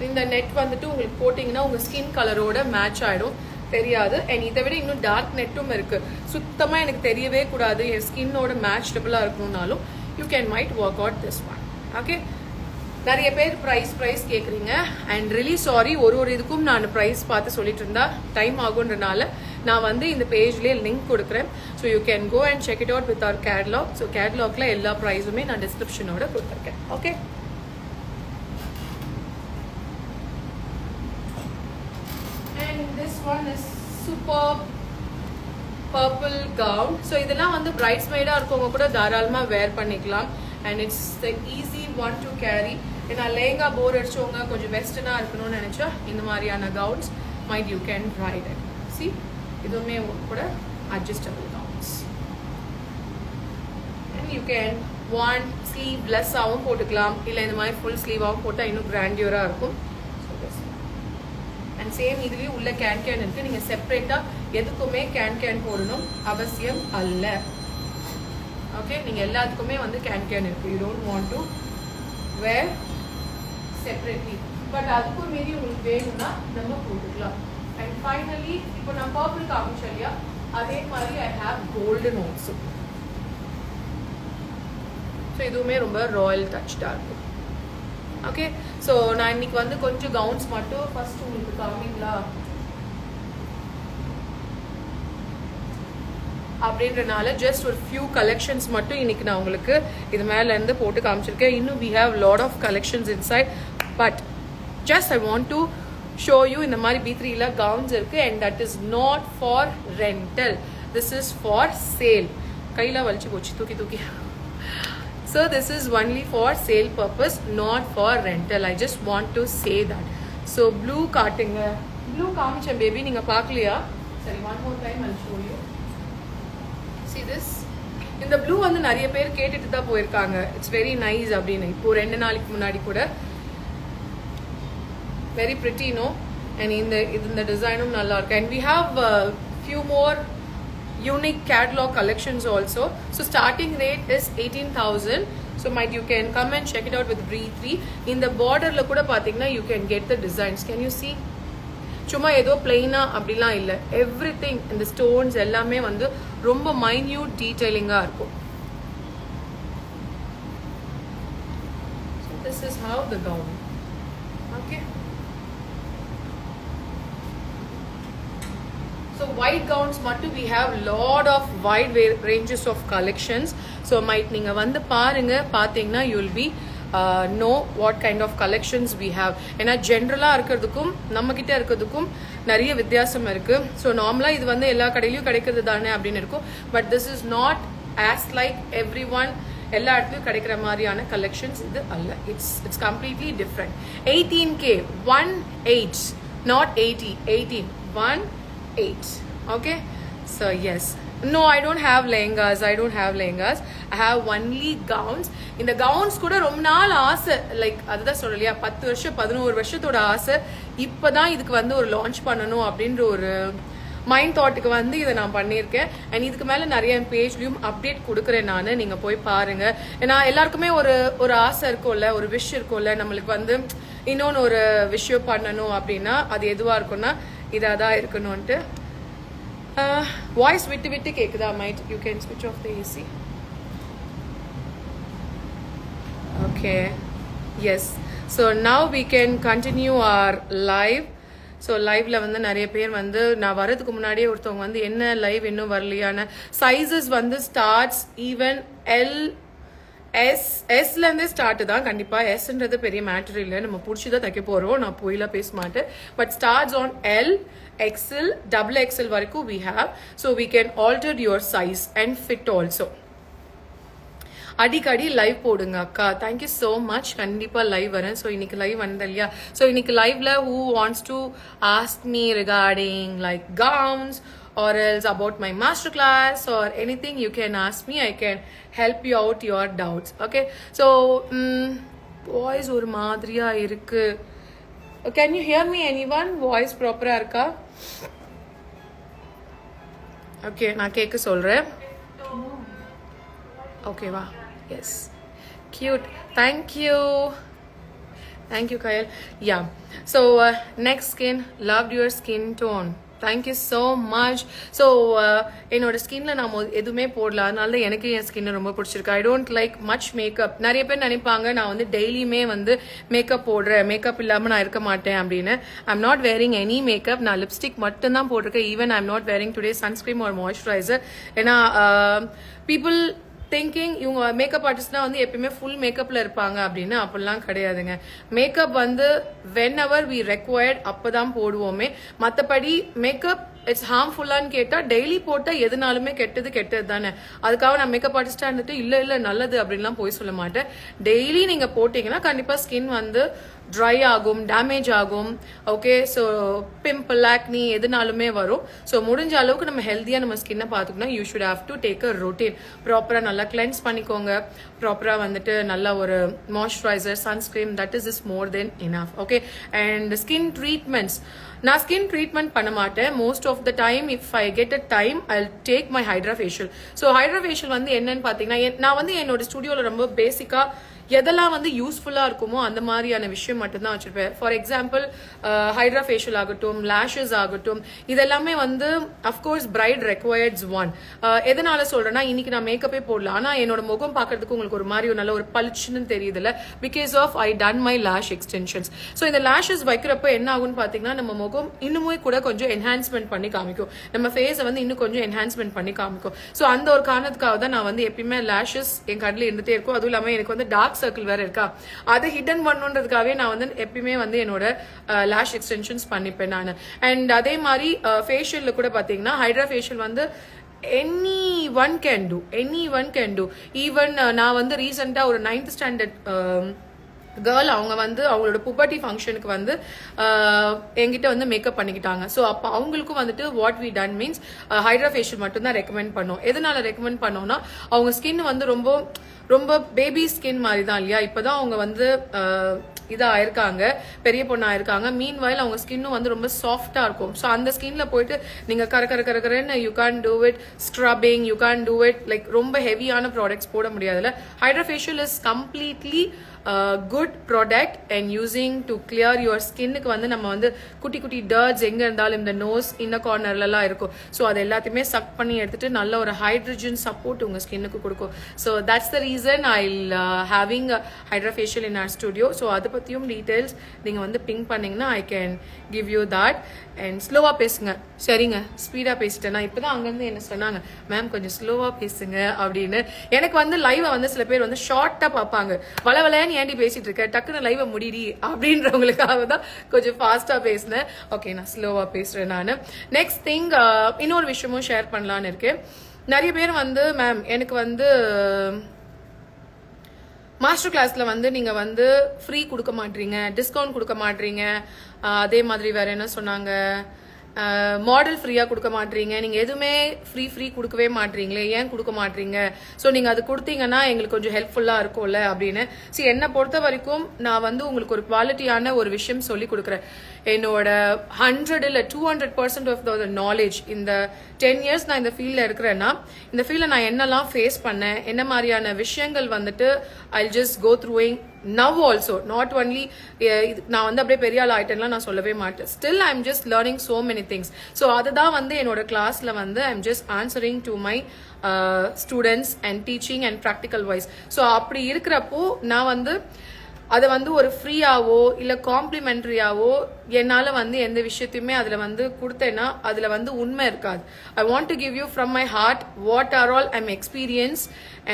இந்த நெட் வந்துட்டு உங்களுக்கு போட்டிங்கன்னா உங்கள் ஸ்கின் கலரோட மேட்ச் ஆகிடும், தெரியாது. அண்ட் இதை விட இன்னும் டார்க் நெட்டும் இருக்கு. சுத்தமாக எனக்கு தெரியவே கூடாது, என் ஸ்கின்னோட மேட்சபிளாக இருக்கணும்னாலும் you can might work out this one. Okay, நிறைய பேர் ப்ரைஸ் கேட்குறீங்க. அண்ட் ரிலி சாரி, ஒரு இதுக்கும் நான் ப்ரைஸ் பார்த்து சொல்லிட்டு இருந்தா டைம் ஆகுன்றனால நான் வந்து இந்த பேஜ்லேயே லிங்க் கொடுக்குறேன். So you can go and check it out with our catalogue. So கேட்லாக்ல எல்லா ப்ரைஸுமே நான் டிஸ்கிரிப்ஷனோட கொடுத்துருக்கேன். Okay, this one is superb purple gown. So இதெல்லாம் வந்து bridesmaid இருக்கவங்க கூட தாராளமா wear பண்ணிக்கலாம். And it's the easy one to carry. ஏன்னா லெஹங்கா போர் அடிச்சவங்க கொஞ்சம் வெஸ்டர்னா இருக்கணும்னு நினைச்சா இந்த மாதிரியான gowns might you can ride it. See, இதுவுமே கூட adjustable gowns. And you can one sleeveless ஆவும் போட்டுக்கலாம், இல்ல இந்த மாதிரி full sleeve ஆவும் போட்டா இன்னும் கிராண்டியூரா இருக்கும். அண்ட் சேம் இதுவே உள்ள கேன் இருக்கு. நீங்க செப்பரேட்டா எதுக்குமே கேன் போடணும் அவசியம் அல்ல. ஓகே, நீங்க எல்லாத்துக்குமே வந்து கேன் இருக்கு. You don't want to wear separately. But அதுக்கும் மீறி உங்களுக்கு வேணும்னா நம்ம போட்டுக்கலாம். அண்ட் ஃபைனலி இப்போ நான் பர்பிள் காமிச்சேன் இல்லையா, அதே மாதிரி I have golden also. So இதுவுமே ரொம்ப ராயல் டச்டா இருக்கும். ஓகே, ஸோ நான் இன்னைக்கு வந்து கொஞ்சம் கவுன்ஸ் மட்டும் ஃபர்ஸ்ட் உங்களுக்கு காமிங்களா அப்படின்றனால ஜஸ்ட் ஒரு ஃபியூ கலெக்ஷன்ஸ் மட்டும் இன்னைக்கு நான் உங்களுக்கு இது மேல இருந்து போட்டு காமிச்சிருக்கேன். இன்னும் we have lot of collections inside, but just I want to show you இந்த மாதிரி B3ல gowns இருக்கு. and that is not for rental, this is for sale. கையில வலிச்சு போச்சு தூக்கி. So this is only for sale purpose, not for rental. I just want to say that. So blue காட்டுங்க. blue காமிச்சேன் baby, நீங்க பார்க்கலையா? சரி, one more time I'll show you. See this? இந்த blue வந்து நிறைய பேர் கேட்டுட்டு தான் போயிருக்காங்க. It's very nice அப்படின்னு. இப்போ 2 நாளைக்கு முன்னாடி கூட very pretty, no? And இந்த டிசைனும் நல்லா இருக்கு. And we have few more unique catalog collections also. So starting rate is 18,000. So might you can come and check it out with B3. In the border la kuda pathina you can get the designs. Can you see? சும்மா ஏதோ பிளெயினா அப்படிலாம் இல்லை. Everything இந்த stones எல்லாமே வந்து ரொம்ப minute டீடைலிங்கா இருக்கும். So this is how the gown. Okay. So white gowns மட்டும் we have lot of wide ranges of collections. So might நீங்க வந்து பாருங்க, பாத்தீங்கன்னா you will be know what kind of collections we have. ஏன்னா ஜென்ரலா இருக்கிறதுக்கும் நம்ம கிட்ட இருக்கிறதுக்கும் நிறைய வித்தியாசம் இருக்கு. ஸோ நார்மலா இது வந்து எல்லா கடையிலயும் கிடைக்கிறது தானே அப்படின்னு இருக்கும். But this is not as like every one எல்லா இடத்துலயும் கிடைக்கிற மாதிரியான கலெக்ஷன்ஸ் இது அல்ல. It's completely different. 18K 18, not 80, 18 18. Okay, so yes. No, I don't have lehengas. I have only gowns. இந்த gowns கூட ரொம்ப நாள் ஆசை, லைக் அதுதான் சொல்லலையா 10 வருஷம் 11 வருஷத்தோட ஆசை. இப்பதான் இதுக்கு வந்து ஒரு லான்ச் பண்ணணும் அப்படின்ற ஒரு மைண்ட் தாட்டுக்கு வந்து இதை நான் பண்ணியிருக்கேன். அண்ட் இதுக்கு மேல நிறைய பேஜ்லயும் அப்டேட் கொடுக்குறேன் நான், நீங்க போய் பாருங்க. ஏன்னா எல்லாருக்குமே ஒரு ஆசை இருக்கும்ல, ஒரு விஷ் இருக்கும்ல, நம்மளுக்கு வந்து இன்னொன்னு ஒரு விஷயம் பண்ணணும் அப்படின்னா அது எதுவா இருக்கும்னா இதாதான் இருக்கணும்ட்டு. வாய்ஸ் விட்டு விட்டு கேக்குதா? மைட் யூ கேன் ஸ்விட்ச் off the AC. Okay, yes, so now we can continue our live. So liveல வந்து நிறைய பேர் வந்து நான் வரதுக்கு முன்னாடியே ஒருத்தவங்க வந்து என்ன லைவ் இன்னும் வரலையான சைஸஸ் வந்து ஸ்டார்ட்ஸ் ஈவன் எஸ்ல இருந்தே ஸ்டார்ட் தான். கண்டிப்பா எஸ்ன்றது பெரிய மேட்டர் இல்லை, நம்ம பிடிச்சிதான் தைக்க போறோம், நான் போயிலாம் பேச மாட்டேன். But starts on L, XL, double XL வரைக்கும் we have, so we can alter your size and fit also. அடிக்கடி லைவ் போடுங்க அக்கா. Thank you so much. கண்டிப்பா லைவ் வரேன். ஸோ இன்னைக்கு லைவ் வந்தது இல்லையா? ஸோ இன்னைக்கு லைவ்ல who wants to ask me regarding like gowns or else about my master class or anything, you can ask me. I can help you out your doubts. Okay, so voice ஒரு மாதிரியா இருக்கு. Can you hear me anyone? voice ப்ராப்பரா இருக்கா? Okay, நான் கேட்க சொல்றேன். ஓகேவா? Yes, cute. Thank you Kayal. Yeah, so next skin, loved your skin tone. Thank you so much. So என்னோட ஸ்கின்ல நான் எதுவுமே போடல, அதனால எனக்கு என் ஸ்கின் ரொம்ப பிடிச்சிருக்கு. I don't like much makeup. நிறைய பேர் நினைப்பாங்க நான் வந்து டெய்லியுமே வந்து மேக்கப் போடுறேன், மேக்கப் இல்லாம நான் இருக்க மாட்டேன் அப்படின்னு. I'm not wearing any makeup. நான் லிப்ஸ்டிக் மட்டும் தான் போட்டிருக்கேன். Even I'm not wearing today sunscreen or moisturiser. ஏன்னா பீப்புள் திங்கிங் இவங்க மேக்கப் ஆர்டிஸ்ட்னா வந்து எப்பயுமே ஃபுல் மேக்கப்ல இருப்பாங்க அப்படின்னு. அப்படிலாம் கிடையாதுங்க. மேக்கப் வந்து வென் எவர் வி ரெக்வயர்ட் அப்பதான் போடுவோமே. மற்றபடி மேக்கப் இட்ஸ் ஹார்ம்ஃபுல்லான்னு கேட்டா டெய்லி போட்டா எதுனாலுமே கெட்டது தானே. அதுக்காக நான் மேக்கப் ஆர்டிஸ்டா இருந்துட்டு இல்ல நல்லது அப்படின்லாம் போய் சொல்ல மாட்டேன். டெய்லி நீங்க போட்டீங்கன்னா கண்டிப்பா ஸ்கின் வந்து ட்ரை ஆகும், டேமேஜ் ஆகும். ஓகே, ஸோ பிம்பிள், ஆக்னி எதுனாலுமே வரும். ஸோ முடிஞ்ச அளவுக்கு நம்ம ஹெல்த்தியா நம்ம ஸ்கின்னை பார்த்துக்கணும். You should have to take a routine. ப்ராப்பரா நல்லா கிளென்ஸ் பண்ணிக்கோங்க. ப்ராப்பரா வந்துட்டு நல்ல ஒரு moisturiser, sunscreen, that is more then enough. Okay, and skin treatments, நான் ஸ்கின் ட்ரீட்மெண்ட் பண்ண மாட்டேன். Most of the time if I get a time I take my hydra facial. So hydra facial வந்து என்னன்னு பாத்தீங்கன்னா, நான் வந்து என்னோட ஸ்டுடியோல ரொம்ப பேசிக்கா எதெல்லாம் வந்து யூஸ்ஃபுல்லா இருக்குமோ அந்த மாதிரியான விஷயம் மட்டும்தான் வச்சிருப்பேன். ஃபார் எக்ஸாம்பிள் ஹைட்ரா ஃபேஷியல் ஆகட்டும், லேஷஸ் ஆகட்டும், இதெல்லாமே வந்து அஃப்கோர்ஸ் பிரைட் ரெக்வயர்ட்ஸ் ஒன். எதனால சொல்றேன்னா, இன்னைக்கு நான் மேக்கப்பே போடல, ஆனா என்னோட முகம் பாக்குறதுக்கு உங்களுக்கு ஒரு மாதிரி நல்ல ஒரு பளிச்சுன்னு தெரியுதுல்ல, because of I done my lash extensions. So இந்த லேஷஸ் வைக்கிறப்ப என்ன ஆகும்னு பாத்தீங்கன்னா, நம்ம முகம் இன்னுமே கூட கொஞ்சம் என்ஹான்ஸ்மெண்ட் பண்ணி காமிக்கும், நம்ம ஃபேஸை வந்து இன்னும் கொஞ்சம் என்ஹான்ஸ்மெண்ட் பண்ணி காமிக்கும். ஸோ அந்த ஒரு காரணத்துக்காக தான் நான் வந்து எப்பயுமே லேஷஸ் என் கண்ணில் இருந்துட்டே இருக்கும். அதுவும் இல்லாமல் எனக்கு வந்து டார்க் சர்க்கிள் வேற இருக்கா, அதை ஹிடன் பண்ணுன்றதுக்காகவே நான் வந்து எப்பயுமே வந்து என்னோட லேஷ் எக்ஸ்டென்ஷன்ஸ் பண்ணிப்பேன் நான். அண்ட் அதே மாதிரி ஃபேஷியல்ல கூட பாத்தீங்கன்னா ஹைட்ரா ஃபேஷியல் வந்து anyone can do. ஈவன் நான் வந்து ரீசெண்டா ஒரு 9th ஸ்டாண்டர்ட் கேர்ள், அவங்க வந்து அவங்களோட புபர்ட்டி ஃபங்க்ஷனுக்கு வந்து என்கிட்ட வந்து மேக்கப் பண்ணிக்கிட்டாங்க. ஸோ அப்போ அவங்களுக்கும் வந்துட்டு what we done means hydra facial மட்டும் தான் ரெக்கமெண்ட் பண்ணோம். எதனால ரெக்கமெண்ட் பண்ணோம்னா, அவங்க ஸ்கின் வந்து ரொம்ப பேபி ஸ்கின் மாதிரி தான் இல்லையா. இப்பதான் அவங்க வந்து இதா ஆயிருக்காங்க, பெரிய பொண்ணா இருக்காங்க. மீன் வயல் அவங்க ஸ்கின்னும் வந்து ரொம்ப சாஃப்டா இருக்கும். ஸோ அந்த ஸ்கின்ல போயிட்டு நீங்க கரன்னு you can do it scrubbing, you can do it like ரொம்ப ஹெவியான ப்ராடக்ட்ஸ் போட முடியாதுல்ல. Hydra facial is completely good product and using to clear your ஸ்கின்னுக்கு வந்து நம்ம வந்து குட்டி குட்டி டர்ட்ஸ் எங்க இருந்தாலும் இந்த நோஸ் இன்னர் கார்னர்லாம் இருக்கும். ஸோ அது எல்லாத்தையுமே சக் பண்ணி எடுத்துட்டு நல்ல ஒரு ஹைட்ரஜன் சப்போர்ட் உங்க ஸ்கின்னுக்கு கொடுக்கும். So that's the reason I having hydra facial in our studio. So அதை பத்தியும் டீடைல்ஸ் நீங்க வந்து பிங் பண்ணீங்கன்னா I can give you that. And ஸ்லோவா பேசுங்க. சரிங்க, ஸ்பீடா பேசிட்டேன்னா இப்பதான் அங்கிருந்து என்ன சொன்னாங்க, மேம் கொஞ்சம் ஸ்லோவா பேசுங்க அப்படின்னு. எனக்கு வந்து லைவ வந்து சில பேர் வந்து ஷார்ட்டா பார்ப்பாங்க, வளவலன்னு ஏண்டி பேசிட்டு இருக்க, டக்குன்னு லைவ முடிடி அப்படின்றவங்களுக்காக தான் கொஞ்சம் ஃபாஸ்டா பேசினேன். ஓகே, நான் ஸ்லோவா பேசுறேன் நான். நெக்ஸ்ட் திங், இன்னொரு விஷயமும் ஷேர் பண்ணலான்னு இருக்கேன். நிறைய பேர் வந்து மேம் எனக்கு வந்து மாஸ்டர் கிளாஸ்ல வந்து நீங்க வந்து ஃப்ரீ கொடுக்க மாட்டீங்க, டிஸ்கவுண்ட் கொடுக்க மாட்டீங்க, அதே மாதிரி வேற என்ன சொன்னாங்க, மாடல் ஃப்ரீயா கொடுக்க மாட்டீங்க, நீங்க எதுவுமே ஃப்ரீ கொடுக்கவே மாட்டீங்களே, ஏன் கொடுக்க மாட்டீங்க, ஸோ நீங்க அது கொடுத்தீங்கன்னா எங்களுக்கு கொஞ்சம் ஹெல்ப்ஃபுல்லா இருக்கும்ல அப்படின்னு. என்னை பொறுத்த வரைக்கும் நான் வந்து உங்களுக்கு ஒரு குவாலிட்டியான ஒரு விஷயம் சொல்லி கொடுக்குறேன். என்னோட 100 இல்ல 200% ஆஃப் த நாலேஜ் இந்த 10 இயர்ஸ் நான் இந்த ஃபீல்ட்ல இருக்கிறேன்னா, இந்த ஃபீல்ட்ல நான் என்னெல்லாம் ஃபேஸ் பண்ணேன், என்ன மாதிரியான விஷயங்கள் வந்துட்டு I'll just go throughing now also, not only நான் வந்து அப்படியே பெரிய ஆள் ஆயிட்டேன்லாம் நான் சொல்லவே மாட்டேன். Still I'm just learning so many things. So அதுதான் வந்து என்னோட கிளாஸ்ல வந்து I'm just answering to my students and teaching and practical wise. So அப்படி இருக்கிறப்போ நான் வந்து அதை வந்து ஒரு ஃப்ரீயாவோ இல்ல காம்ப்ளிமெண்டரியாவோ என்னால வந்து எந்த விஷயத்தையுமே அதுல வந்து கொடுத்தேன்னா அதுல வந்து உண்மை இருக்காது. I want to give you from my heart what are all I'm experience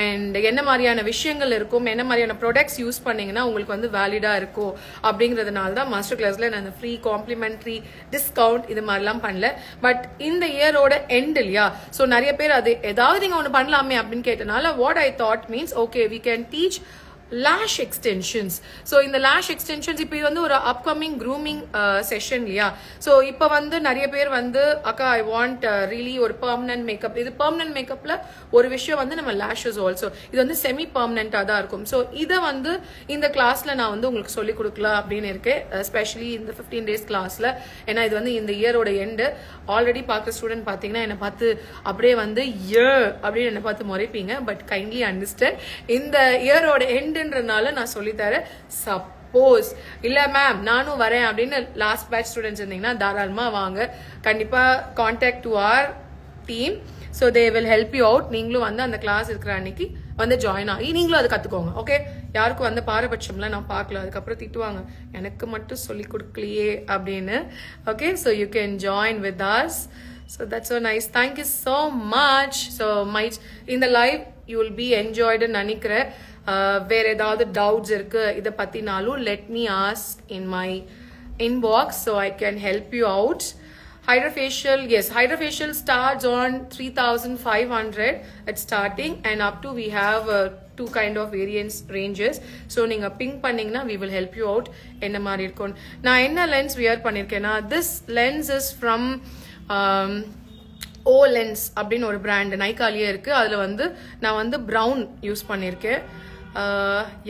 and என்ன மாதிரியான விஷயங்கள் இருக்கும், என்ன மாதிரியான ப்ராடக்ட்ஸ் யூஸ் பண்ணீங்கன்னா உங்களுக்கு வந்து வேலிடா இருக்கும் அப்படிங்கறதுனால தான் மாஸ்டர் கிளாஸ்ல நான் ஃப்ரீ காம்ப்ளிமெண்டரி டிஸ்கவுண்ட் இது மாதிரிலாம் பண்ணல. பட் இந்த இயரோட எண்ட் இல்லையா, ஸோ நிறைய பேர் அது ஏதாவது நீங்க ஒன்று பண்ணலாமே அப்படின்னு கேட்டனால what I thought means okay we can teach lash extensions. So இந்த lash extensions இப்போ இது வந்து ஒரு upcoming grooming session இல்லையா, so இப்போ வந்து நிறைய பேர் வந்து அக்கா I want really ஒரு permanent makeup, இது permanent makeupல ஒரு விஷயம் வந்து நம்ம lashes also இது வந்து semi permanent தான் இருக்கும். so இதை வந்து இந்த கிளாஸ்ல நான் வந்து உங்களுக்கு சொல்லி கொடுக்கலாம் அப்படின்னு இருக்கேன், especially இந்த 15 days கிளாஸ்ல. ஏன்னா இது வந்து இந்த இயரோட எண்டு. ஆல்ரெடி பார்க்குற ஸ்டூடெண்ட் பார்த்தீங்கன்னா என்னை பார்த்து அப்படியே வந்து அப்படின்னு என்னை பார்த்து முறைப்பீங்க, பட் கைண்ட்லி அண்டர்ஸ்டாண்ட் இந்த இயரோட எண்டுன்றதுனால நான் சொல்லித்தரேன். சப்போஸ் இல்ல மேம் நானும் வரேன் அப்படின்னு லாஸ்ட் பேட்ச் ஸ்டூடெண்ட்ஸ் இருந்தீங்கன்னா தாராளமா வாங்க, கண்டிப்பா contact to our team. So they will help you out. நீங்களும் வந்து அந்த கிளாஸ் இருக்கிற அன்னைக்கு வந்து ஜாயின் ஆகி நீங்களும் அதை கத்துக்கோங்க. ஓகே, யாருக்கும் வந்து பாரபட்சம்லாம் நான் பார்க்கல, அதுக்கப்புறம் திட்டுவாங்க எனக்கு மட்டும் சொல்லி கொடுக்கலையே அப்படின்னு. Okay, so you can join with us. So that's so nice. Thank you so much. So might in the live you will be enjoyed and நினைக்கிறேன். வேற ஏதாவது டவுட்ஸ் இருக்கு இதை பத்தினாலும் let me ask in my inbox so I can help you out. Hydrofacial, yes, hydrofacial starts on 3,500 it's starting and up to we have two kind of variants ranges. So நீங்க pink பண்ணீங்கன்னா we will help you out என்ன மாதிரி இருக்கும். நான் என்ன lens wear பண்ணிருக்கேன்னா, this lens is from O lens அப்படின்னு ஒரு பிராண்ட் நைக்காலியே இருக்கு. அதுல வந்து நான் வந்து ப்ரௌன் யூஸ் பண்ணிருக்கேன்.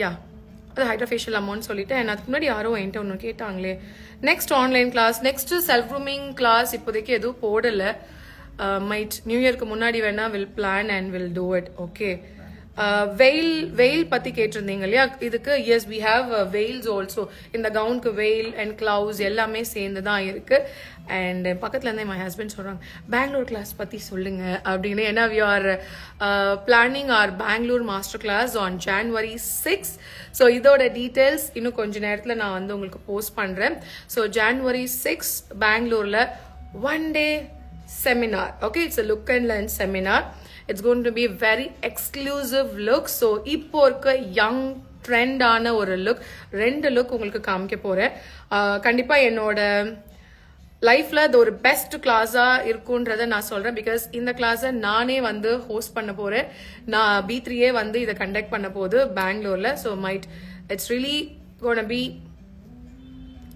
யா, அது ஹைட்ரோஃபேஷியல் அமௌண்ட் சொல்லிட்டேன். அதுக்கு முன்னாடி யாரோ என்கிட்ட ஒன்று கேட்டாங்களே. Next online class, next self grooming class இப்போதைக்கு எதுவும் போடல. மைட் நியூ இயர்க்கு முன்னாடி வேணா will plan and will do it. Okay, veil பத்தி கேட்டிருந்தீங்க இல்லையா, இதுக்கு yes we have veils also. இந்த கவுனுக்கு வெயில் அண்ட் கிளவுஸ் எல்லாமே சேர்ந்து தான் இருக்கு. அண்ட் பக்கத்துல இருந்தே மை ஹஸ்பண்ட் சொல்றாங்க பெங்களூர் கிளாஸ் பத்தி சொல்லுங்க அப்படின்னு. ஏன்னா we are planning our Bangalore master class on January 6. So இதோட டீட்டெயில்ஸ் இன்னும் கொஞ்ச நேரத்தில் நான் வந்து உங்களுக்கு போஸ்ட் பண்றேன். ஸோ January 6 பெங்களூர்ல 1 day seminar. Okay, it's a look and learn seminar. It's going to be very exclusive look. So இப்போ இருக்க யங் ட்ரெண்டான ஒரு லுக், 2 லுக் உங்களுக்கு காமிக்க போறேன். கண்டிப்பா என்னோட லைஃப்ல அது ஒரு பெஸ்ட் கிளாஸா இருக்கும்ன்றத நான் சொல்றேன். பிகாஸ் இந்த கிளாஸை நானே வந்து ஹோஸ்ட் பண்ண போறேன். நான் B3A வந்து இதை கண்டக்ட் பண்ண போகுது பெங்களூர்ல. So might it's really gonna be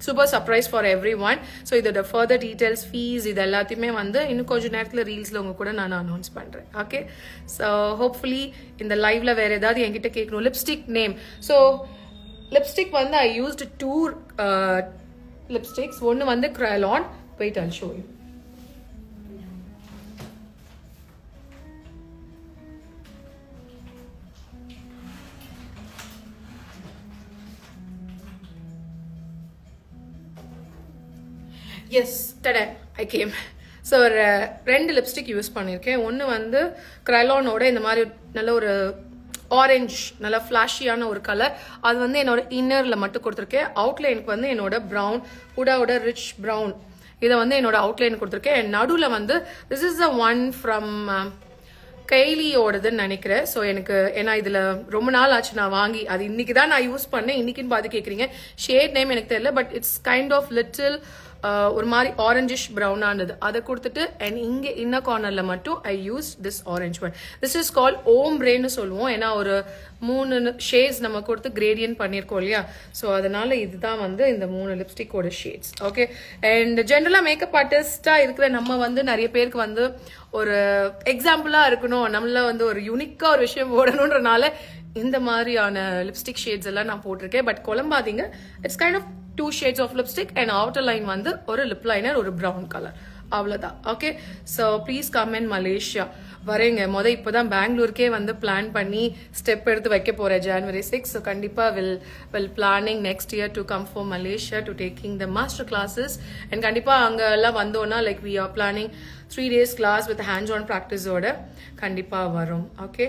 super surprise for everyone. So இதோட further details, fees இது எல்லாத்தையுமே வந்து இன்னும் கொஞ்ச நேரத்துல ரீல்ஸ்ல உங்க கூட நான் அனௌன்ஸ் பண்றேன். ஓகே, so hopefully இந்த லைவ்ல வேற ஏதாவது என்கிட்ட கேட்கணும். லிப்ஸ்டிக் நேம், so லிப்ஸ்டிக் வந்து I used 2 lipsticks. ஒன்னு வந்து Kryolan. Wait, I'll show you. Yes today I came. So ஒரு 2 லிப்ஸ்டிக் யூஸ் பண்ணியிருக்கேன். ஒன்று வந்து Kryolanோட இந்த மாதிரி நல்ல ஒரு ஆரஞ்ச் நல்ல ஃப்ளாஷியான ஒரு கலர், அது வந்து என்னோட இன்னரில் மட்டும் கொடுத்துருக்கேன். அவுட்லைனுக்கு வந்து என்னோட ப்ரௌன் ஹுடாவோட ரிச் ப்ரௌன் இதை வந்து என்னோட அவுட்லைன் கொடுத்துருக்கேன். நடுவில் வந்து this is the one from கைலியோடதுன்னு நினைக்கிறேன். ஸோ எனக்கு ஏன்னா இதில் ரொம்ப நாள் ஆச்சு நான் வாங்கி, அது இன்னைக்கு தான் நான் யூஸ் பண்ணேன். இன்னைக்குன்னு பார்த்து கேட்குறீங்க. ஷேட் நேம் எனக்கு தெரியல, but it's kind of little ஒரு மாதிரி ஆரஞ்சிஷ் ப்ரௌனானது அதை கொடுத்துட்டு அண்ட் இங்கே இன்னர் கார்னர்ல மட்டும் I use this orange one. This is call ஓம்ப்ரேன்னு சொல்லுவோம். ஏன்னா ஒரு 3 ஷேட்ஸ் நம்ம கொடுத்து கிரேடியன்ட் பண்ணியிருக்கோம் இல்லையா, ஸோ அதனால இதுதான் வந்து இந்த 3 லிப்ஸ்டிக்கோட ஷேட்ஸ். ஓகே, அண்ட் ஜென்ரலா மேக்கப் ஆர்டிஸ்டா இருக்கிற நம்ம வந்து நிறைய பேருக்கு வந்து ஒரு எக்ஸாம்பிளா இருக்கணும், நம்மள வந்து ஒரு யூனிக்கா ஒரு விஷயம் போடணும்ன்றனால இந்த மாதிரியான லிப்ஸ்டிக் ஷேட்ஸ் எல்லாம் நான் போட்டிருக்கேன். பட் குழம்பாதீங்க, it's kind of 2 shades of lipstick and outer line வந்து ஒரு லிப் லைனர், ஒரு ப்ரௌன் கலர், அவ்வளவுதான். Okay, so please come in Malaysia. வரேங்க, இப்போதான் பெங்களூருக்கே வந்து பிளான் பண்ணி ஸ்டெப் எடுத்து வைக்க போறேன் January 6. ஸோ கண்டிப்பா will planning next year to come for Malaysia to taking the master classes. And கண்டிப்பா அங்க எல்லாம் வந்தோம்னா like we are planning 3 days class with hands on ப்ராக்டிஸோட கண்டிப்பா வரும். Okay,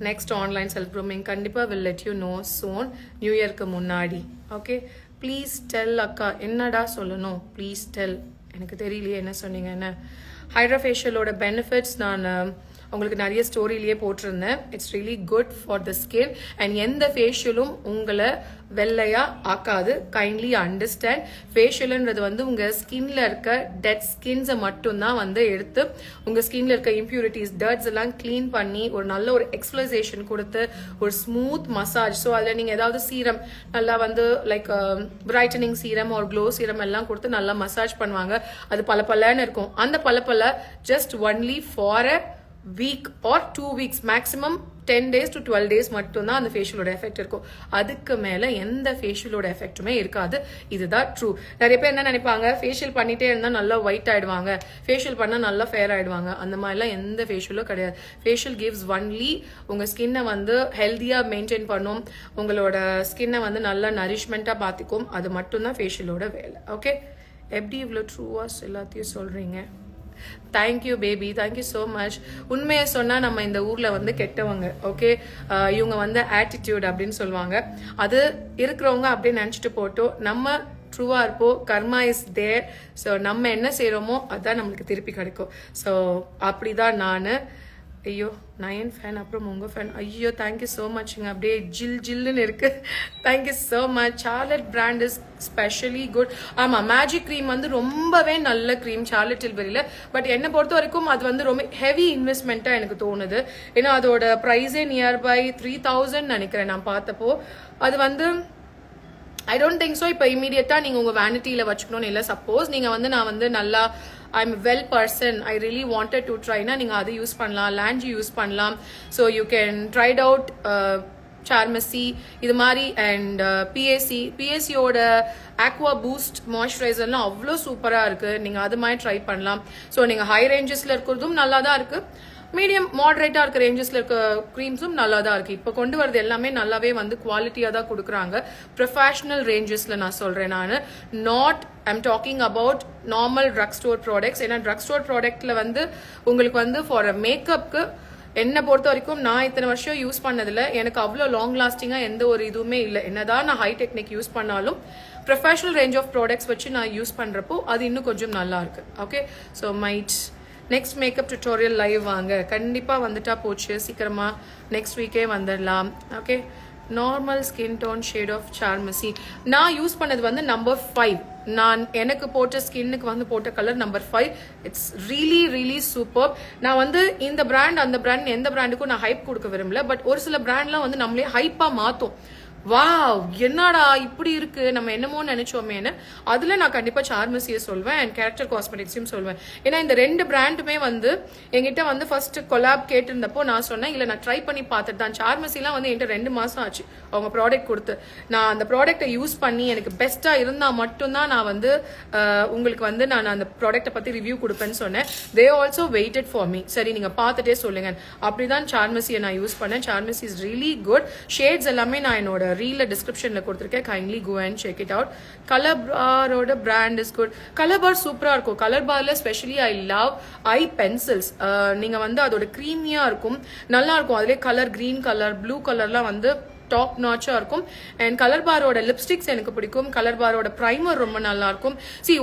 next online self grooming கண்டிப்பா will let you know soon, new இயர்க்கு முன்னாடி. ஓகே, ப்ளீஸ் டெல் அக்கா. என்னடா சொல்லணும், ப்ளீஸ் டெல். எனக்கு தெரியலையே என்ன சொன்னீங்க. என்ன ஹைட்ரா ஃபேஷியலோட பெனிஃபிட்ஸ் நான் உங்களுக்கு நிறைய ஸ்டோரியிலேயே போட்டிருந்தேன். It's really good for the skin and எந்த ஃபேஷியலும் உங்களை வெள்ளையா ஆக்காது. கைண்ட்லி அண்டர்ஸ்டாண்ட், ஃபேஷியல்ன்றது வந்து உங்க ஸ்கின்ல இருக்க டெட் ஸ்கின்ஸை மட்டும்தான் வந்து எடுத்து உங்க ஸ்கின்ல இருக்க இம்பியூரிட்டிஸ் டர்ட்ஸ் எல்லாம் கிளீன் பண்ணி ஒரு நல்ல ஒரு எக்ஸ்ஃபோலியேஷன் கொடுத்து ஒரு ஸ்மூத் மசாஜ். ஸோ அதில் நீங்க ஏதாவது சீரம் நல்லா வந்து லைக் பிரைட்டனிங் சீரம் ஒரு க்ளோ சீரம் எல்லாம் கொடுத்து நல்லா மசாஜ் பண்ணுவாங்க. அது பலன்னு இருக்கும். அந்த பல just only for a week or 2 weeks, maximum 10 days to 12 days மட்டும்தான் அந்த ஃபேஷியலோட எஃபெக்ட் இருக்கும். அதுக்கு மேல எந்த ஃபேஷியலோட எஃபெக்ட்டுமே இருக்காது. இதுதான் ட்ரூ. நிறைய பேர் என்ன நினைப்பாங்க, ஃபேஷியல் பண்ணிட்டே இருந்தா நல்லா ஒயிட் ஆயிடுவாங்க, ஃபேஷியல் பண்ணா நல்லா ஃபேர் ஆயிடுவாங்க. அந்த மாதிரிலாம் எந்த ஃபேஷியலும் கிடையாது. ஃபேஷியல் கிவ்ஸ் ஒன்லி உங்க ஸ்கின்னை வந்து ஹெல்தியா மெயின்டைன் பண்ணும், உங்களோட ஸ்கின்னை வந்து நல்லா நரிஷ்மெண்டா பாத்துக்கும். அது மட்டும்தான் ஃபேஷியலோட வேலை. ஓகே, எப்படி இவ்வளவு ட்ரூவாஸ் எல்லாத்தையும் சொல்றீங்க? Thank you baby, thank you so much. உண்மையை சொன்னா நம்ம இந்த ஊர்ல வந்து கெட்டவங்க. ஓகே, இவங்க வந்து ஆட்டிடியூட் அப்படின்னு சொல்லுவாங்க. அது இருக்கிறவங்க அப்படின்னு நினைச்சிட்டு போட்டோம். நம்ம ட்ரூவா இருப்போம். கர்மா இஸ் தேர். ஸோ நம்ம என்ன செய்யறோமோ அதான் நம்மளுக்கு திருப்பி கிடைக்கும். ஸோ அப்படிதான் நான். ஐயோ, நயன் ஃபேன், அப்புறம் உங்க ஃபேன். ஐயோ, தேங்க்யூ ஸோ மச்ங்க. அப்படியே ஜில்லுன்னு இருக்கு. Thank you so much. சார்லட் brand is specially good. ஆமா, மேஜிக் கிரீம் வந்து ரொம்பவே நல்ல கிரீம் சார்லட் டில்பரியில. பட் என்னை பொறுத்த வரைக்கும் அது வந்து ரொம்ப ஹெவி இன்வெஸ்ட்மெண்ட்டா எனக்கு தோணுது. ஏன்னா அதோட ப்ரைஸே நியர்பை 3000 நினைக்கிறேன் நான் பார்த்தப்போ. அது வந்து ஐ டோன்ட் திங்க் ஸோ இப்போ இமீடியட்டா நீங்க உங்க வேனிட்டியில வச்சுக்கணும்னு இல்லை. சப்போஸ் நீங்க வந்து நான் வந்து நல்லா I'm a well person, I really wanted to try na நீங்க அது யூஸ் பண்ணலாம், லாஞ்சி யூஸ் பண்ணலாம். So you can try it out. Charmasi இது மாதிரி அண்ட் PAC ஓட Aqua Boost மாய்ஸ்சரைசர்லாம் அவ்வளோ சூப்பரா இருக்கு. நீங்க அது மாதிரி ட்ரை பண்ணலாம். ஸோ நீங்க ஹை ரேஞ்சஸ்ல இருக்கிறதும் நல்லா தான் இருக்கு, மீடியம் மாடரேட்டா இருக்க ரேஞ்சஸ்ல இருக்க கிரீம்ஸும் நல்லா தான் இருக்கு. இப்போ கொண்டு வரது எல்லாமே நல்லாவே வந்து குவாலிட்டியா தான் கொடுக்குறாங்க. ப்ரொஃபஷனல் ரேஞ்சஸ்ல நான் சொல்றேன். நான் not I'm talking about normal drug store products. ஏன்னா ட்ரக் ஸ்டோர் ப்ராடக்ட்ல வந்து உங்களுக்கு வந்து ஃபார் மேக்கப்க்கு என்னை பொறுத்த வரைக்கும் நான் இத்தனை வருஷம் யூஸ் பண்ணதில்ல, எனக்கு அவ்வளோ லாங் லாஸ்டிங்கா எந்த ஒரு இதுவுமே இல்லை. என்னதான் நான் ஹை டெக்னிக் யூஸ் பண்ணாலும் ப்ரொஃபஷனல் ரேஞ்ச் ஆஃப் ப்ராடக்ட்ஸ் வச்சு நான் யூஸ் பண்றப்போ அது இன்னும் கொஞ்சம் நல்லா இருக்கு. Okay, so might next makeup tutorial live வாங்க. கண்டிப்பா வந்துட்டா போச்சு, சீக்கிரமா நெக்ஸ்ட் வீக்கே வந்துடலாம். Okay, normal skin tone shade of Charmacy நான் யூஸ் பண்ணது வந்து நம்பர் 5. நான் எனக்கு போட்ட ஸ்கின்னுக்கு வந்து போட்ட colour number 5. It's really super. நான் வந்து இந்த பிராண்ட் அந்த பிராண்ட் எந்த பிராண்டுக்கும் நான் ஹைப் கொடுக்க விரும்பல. பட் ஒரு சில பிராண்ட்லாம் வந்து நம்மளே ஹைப்பா மாத்தும். வாவ், என்னடா இப்படி இருக்கு, நம்ம என்னமோ நினைச்சோமேன்னு. அதுல நான் கண்டிப்பா சார்மசியை சொல்வேன் அண்ட் கேரக்டர் காஸ்மெட்டிக்ஸையும் சொல்வேன். ஏன்னா இந்த 2 பிராண்டுமே வந்து என்கிட்ட வந்து ஃபர்ஸ்ட் கொலாப் கேட்டிருந்தப்போ நான் சொன்னேன் இல்ல நான் ட்ரை பண்ணி பார்த்துட்டு தான். சார்மசிலாம் வந்து என்கிட்ட 2 மாசம் ஆச்சு அவங்க ப்ராடக்ட் கொடுத்து. நான் அந்த ப்ராடக்டை யூஸ் பண்ணி எனக்கு பெஸ்டா இருந்தா மட்டும்தான் நான் வந்து உங்களுக்கு வந்து நான் அந்த ப்ராடக்ட்டை பத்தி ரிவ்யூ கொடுப்பேன்னு சொன்னேன். They also waited for me. சரி நீங்க பார்த்துட்டே சொல்லுங்க. அப்படிதான் சார்மசியை நான் யூஸ் பண்ணேன். Charmacy is really good. Shades எல்லாமே நான் என்னோட ரீல டிஸ்கிரிப்ஷன்ல கொடுத்திருக்கேன். Kindly go and check it out. Colour பாரோட brand is good. Colour bar சூப்பரா இருக்கும். கலர் பார்ல specially I love eye pencils. நீங்க வந்து அதோட கிரீமியா இருக்கும், நல்லா இருக்கும். அதுல கலர் கிரீன் கலர் ப்ளூ கலர்லாம் வந்து டாப் நாச்சா இருக்கும். அண்ட் கலர் பாரோட லிப்ஸ்டிக்ஸ் எனக்கு பிடிக்கும். கலர் பாரோட பிரைமர் ரொம்ப நல்லா இருக்கும்.